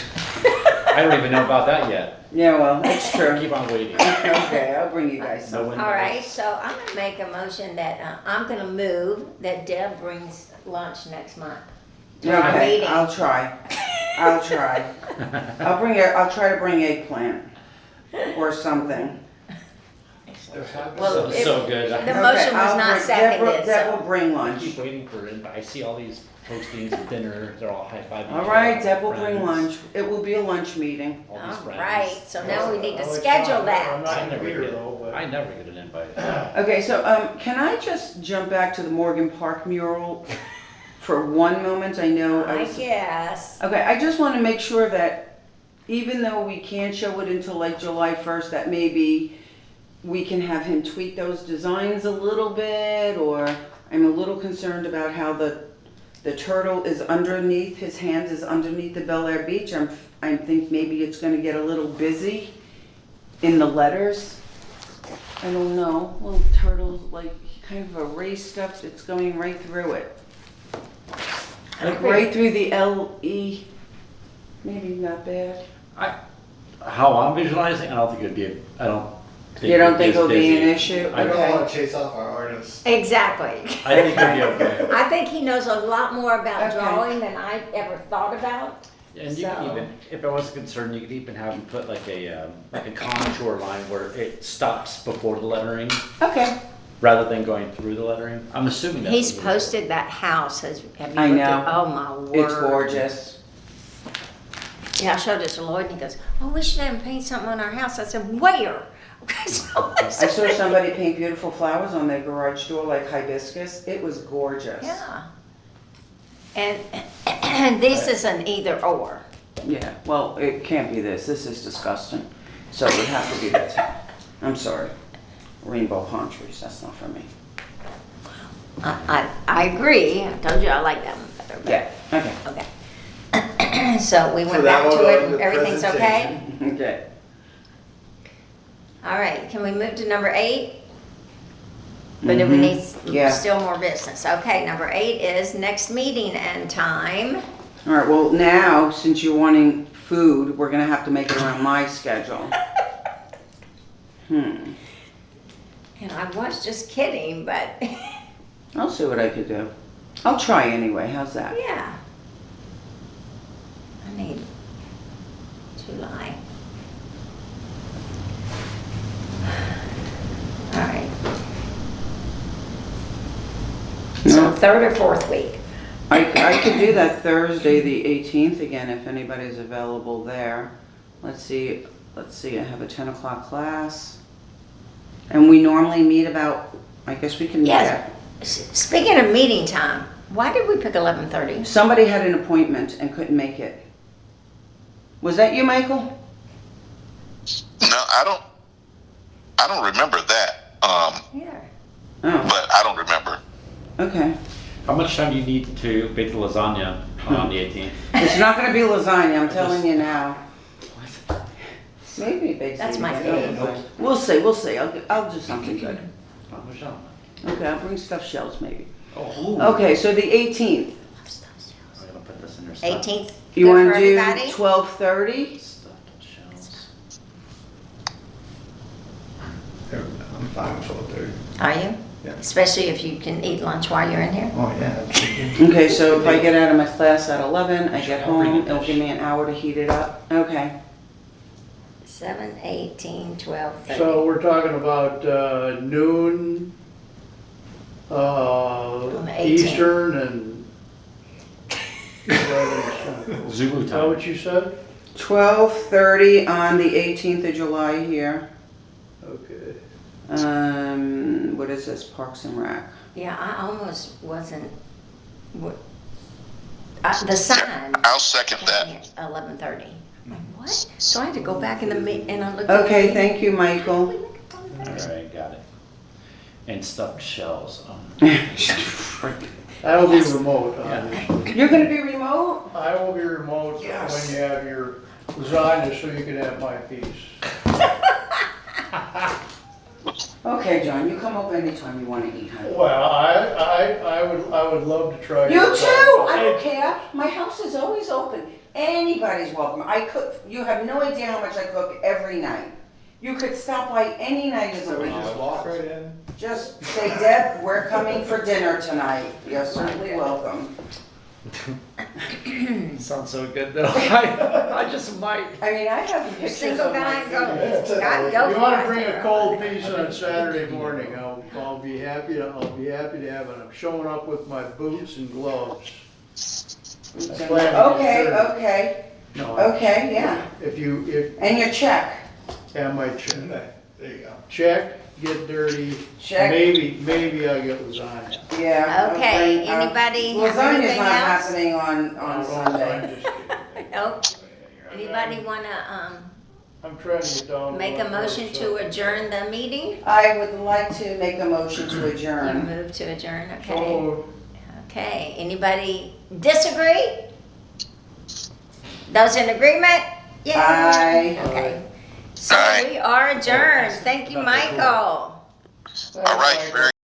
Speaker 5: I don't even know about that yet.
Speaker 4: Yeah, well, it's true.
Speaker 5: Keep on waiting.
Speaker 4: Okay, I'll bring you guys
Speaker 5: No
Speaker 4: some.
Speaker 5: one
Speaker 1: All right,
Speaker 5: knows.
Speaker 1: so I'm gonna make a motion that, I'm gonna move that Deb brings lunch next month to our
Speaker 4: Okay,
Speaker 1: meeting.
Speaker 4: I'll try. I'll try. I'll try to bring eggplant or something.
Speaker 1: Well,
Speaker 5: So good.
Speaker 1: The
Speaker 5: I
Speaker 1: motion
Speaker 4: Okay,
Speaker 1: was
Speaker 4: I'll
Speaker 1: not
Speaker 4: bring-
Speaker 1: seconded,
Speaker 4: Deb will
Speaker 1: so.
Speaker 4: bring
Speaker 5: keep
Speaker 4: lunch.
Speaker 5: waiting for it, but I see all these postings of dinner, they're all high-fiving.
Speaker 4: All
Speaker 5: each
Speaker 4: right,
Speaker 5: other,
Speaker 4: Deb will bring
Speaker 5: friends,
Speaker 4: lunch. It will be a lunch meeting.
Speaker 5: All these
Speaker 1: All
Speaker 5: friends.
Speaker 1: right, so now we need to
Speaker 3: I'll let
Speaker 1: schedule
Speaker 3: John know. I'm
Speaker 1: that.
Speaker 3: not
Speaker 5: I
Speaker 3: gonna
Speaker 5: never
Speaker 3: be here
Speaker 5: get,
Speaker 3: though, but.
Speaker 5: I never get an invite.
Speaker 4: Okay, so can I just jump back to the Morgan Park mural for one moment? I know I
Speaker 1: I
Speaker 4: was.
Speaker 1: guess.
Speaker 4: Okay, I just want to make sure that even though we can't show it until like July 1st, that maybe we can have him tweak those designs a little bit, or I'm a little concerned about how the turtle is underneath, his hands is underneath the Bel Air Beach. I think maybe it's gonna get a little busy in the letters. I don't know, little turtles, like kind of erased stuff, it's going right through it. Like right through the LE, maybe not bad.
Speaker 5: How I'm visualizing, I don't think it'd be, I don't think.
Speaker 4: You don't
Speaker 5: it'd
Speaker 4: think
Speaker 5: as
Speaker 4: it'll be an
Speaker 5: busy.
Speaker 4: issue?
Speaker 5: I
Speaker 6: I
Speaker 5: don't,
Speaker 6: don't
Speaker 4: Okay.
Speaker 6: wanna chase off our artists.
Speaker 1: Exactly.
Speaker 5: I think it'd be okay.
Speaker 1: I think he knows a lot more about
Speaker 4: Okay.
Speaker 1: drawing than I ever thought about.
Speaker 5: And you could
Speaker 1: So-
Speaker 5: even, if I was concerned, you could even have him put like a contour line where it stops before the lettering,
Speaker 4: Okay.
Speaker 5: rather than going through the lettering. I'm assuming that's.
Speaker 1: He's
Speaker 5: what he did.
Speaker 1: posted that house, have you looked
Speaker 4: I
Speaker 1: at?
Speaker 4: know.
Speaker 1: Oh, my word.
Speaker 4: It's gorgeous.
Speaker 1: Yeah, I showed it to Lloyd and he goes, oh, we should have him paint something on our house. I said, where? So
Speaker 4: I saw somebody paint beautiful flowers on their garage door like hibiscus. It was gorgeous.
Speaker 1: Yeah. And this is an either or.
Speaker 4: Yeah, well, it can't be this. This is disgusting. So it would have to be that. I'm sorry. Rainbow palm trees, that's not for me.
Speaker 1: I agree. I told you I like that one better. but-
Speaker 4: Yeah, okay.
Speaker 1: Okay. So we
Speaker 6: So
Speaker 1: went
Speaker 6: that
Speaker 1: back
Speaker 6: will
Speaker 1: to
Speaker 6: go
Speaker 1: it
Speaker 6: in
Speaker 1: and
Speaker 6: the
Speaker 1: everything's okay?
Speaker 6: presentation.
Speaker 4: Okay.
Speaker 1: All right, can we move to number 8? But do we need
Speaker 4: Yeah.
Speaker 1: still more business? Okay, number 8 is next meeting and time.
Speaker 4: All right, well, now, since you're wanting food, we're gonna have to make it around my schedule.
Speaker 1: And I was just kidding, but
Speaker 4: I'll see what I could do. I'll try anyway, how's that?
Speaker 1: yeah. I need July. All right. So
Speaker 4: No.
Speaker 1: 3rd or 4th week?
Speaker 4: I could do that Thursday, the 18th again, if anybody's available there. Let's see, I have a 10 o'clock class. And we normally meet about, I guess we can meet
Speaker 1: Yes.
Speaker 4: at.
Speaker 1: Speaking of meeting time, why did we pick 11:30?
Speaker 4: Somebody had an appointment and couldn't make it. Was that you, Michael?
Speaker 2: No, I don't remember that.
Speaker 1: Yeah.
Speaker 4: Oh,
Speaker 2: But I don't remember.
Speaker 4: okay.
Speaker 5: How much time do you need to bake the lasagna on the 18th?
Speaker 4: It's not gonna be lasagna, I'm telling you now. Maybe basically.
Speaker 1: That's my
Speaker 6: favorite.
Speaker 4: We'll see. I'll do something good.
Speaker 5: Parmesan.
Speaker 4: Okay, I'll bring stuffed shells maybe.
Speaker 5: Oh.
Speaker 4: Okay, so the 18th.
Speaker 5: I'm gonna put this in there.
Speaker 1: 18th.
Speaker 4: You
Speaker 1: good
Speaker 4: wanna
Speaker 1: for
Speaker 4: do
Speaker 1: everybody?
Speaker 4: 12:30?
Speaker 5: Stuffed shells.
Speaker 6: I'm fine with 12:30.
Speaker 1: Are you?
Speaker 6: Yeah.
Speaker 1: Especially if you can eat lunch while you're in here?
Speaker 6: Oh, yeah. that's-
Speaker 4: Okay, so if I get out of my class at 11, I get
Speaker 5: I'll bring
Speaker 4: home,
Speaker 5: it.
Speaker 4: it'll give me an hour to heat it up. Okay.
Speaker 1: 7, 18, 12, 30.
Speaker 3: So we're talking about noon,
Speaker 1: the 18th.
Speaker 3: Eastern and. Is
Speaker 5: Zulu
Speaker 3: that
Speaker 5: time.
Speaker 3: what you said?
Speaker 4: 12:30 on the 18th of July here.
Speaker 3: Okay.
Speaker 4: What is this, Parks and Rec?
Speaker 1: Yeah, I almost wasn't, the sign.
Speaker 2: I'll second that.
Speaker 1: 11:30. Like, what? So I had to go back in and I looked.
Speaker 4: Okay, thank you, Michael.
Speaker 5: All right, got it. And stuffed shells.
Speaker 3: That'll be remote, obviously.
Speaker 4: You're gonna be remote?
Speaker 3: I will be remote
Speaker 4: Yes.
Speaker 3: when you have your lasagna, so you can have my piece.
Speaker 4: Okay, John, you come over anytime you wanna eat, honey.
Speaker 3: Well, I would love to try.
Speaker 4: You
Speaker 3: your
Speaker 4: too,
Speaker 3: lasagna.
Speaker 4: I don't care. My house is always open. Anybody's welcome. I cook, you have no idea how much I cook every night. You could stop by any night of the
Speaker 6: So we
Speaker 4: week.
Speaker 6: just walk right in?
Speaker 4: Just say, Deb, we're coming for dinner tonight. You're certainly welcome.
Speaker 5: Sounds so good though. I just might.
Speaker 4: I mean, I have pictures
Speaker 1: Single
Speaker 4: of my
Speaker 1: guy, go,
Speaker 4: food.
Speaker 1: God, go
Speaker 3: You wanna
Speaker 1: for
Speaker 3: bring
Speaker 1: it.
Speaker 3: a cold piece on Saturday morning, I'll be happy to have it. I'm showing up with my boots and gloves. I plan to get
Speaker 4: Okay,
Speaker 3: dirty.
Speaker 4: okay,
Speaker 3: No,
Speaker 4: okay, yeah.
Speaker 3: if,
Speaker 4: And your check.
Speaker 3: yeah, my check,
Speaker 6: There you go.
Speaker 3: check, get dirty,
Speaker 4: Check.
Speaker 3: maybe I'll get lasagna.
Speaker 4: Yeah.
Speaker 1: Okay,
Speaker 4: okay,
Speaker 1: anybody have
Speaker 4: Lasagna's
Speaker 1: anything
Speaker 4: not
Speaker 1: else?
Speaker 4: happening on
Speaker 3: I'm
Speaker 4: Sunday.
Speaker 3: just kidding.
Speaker 1: Nope. Anybody wanna,
Speaker 3: I'm trying to get down.
Speaker 1: make a motion to adjourn the meeting?
Speaker 4: I would like to make a motion to
Speaker 1: You
Speaker 4: adjourn.
Speaker 1: move to adjourn, okay?
Speaker 3: So,
Speaker 1: Okay, anybody disagree? Those in agreement? Yay.
Speaker 4: Aye.
Speaker 1: Okay. So
Speaker 2: Aye.
Speaker 1: we are adjourned. Thank you, Michael.
Speaker 3: thanks,
Speaker 2: All right,
Speaker 3: Michael.
Speaker 2: very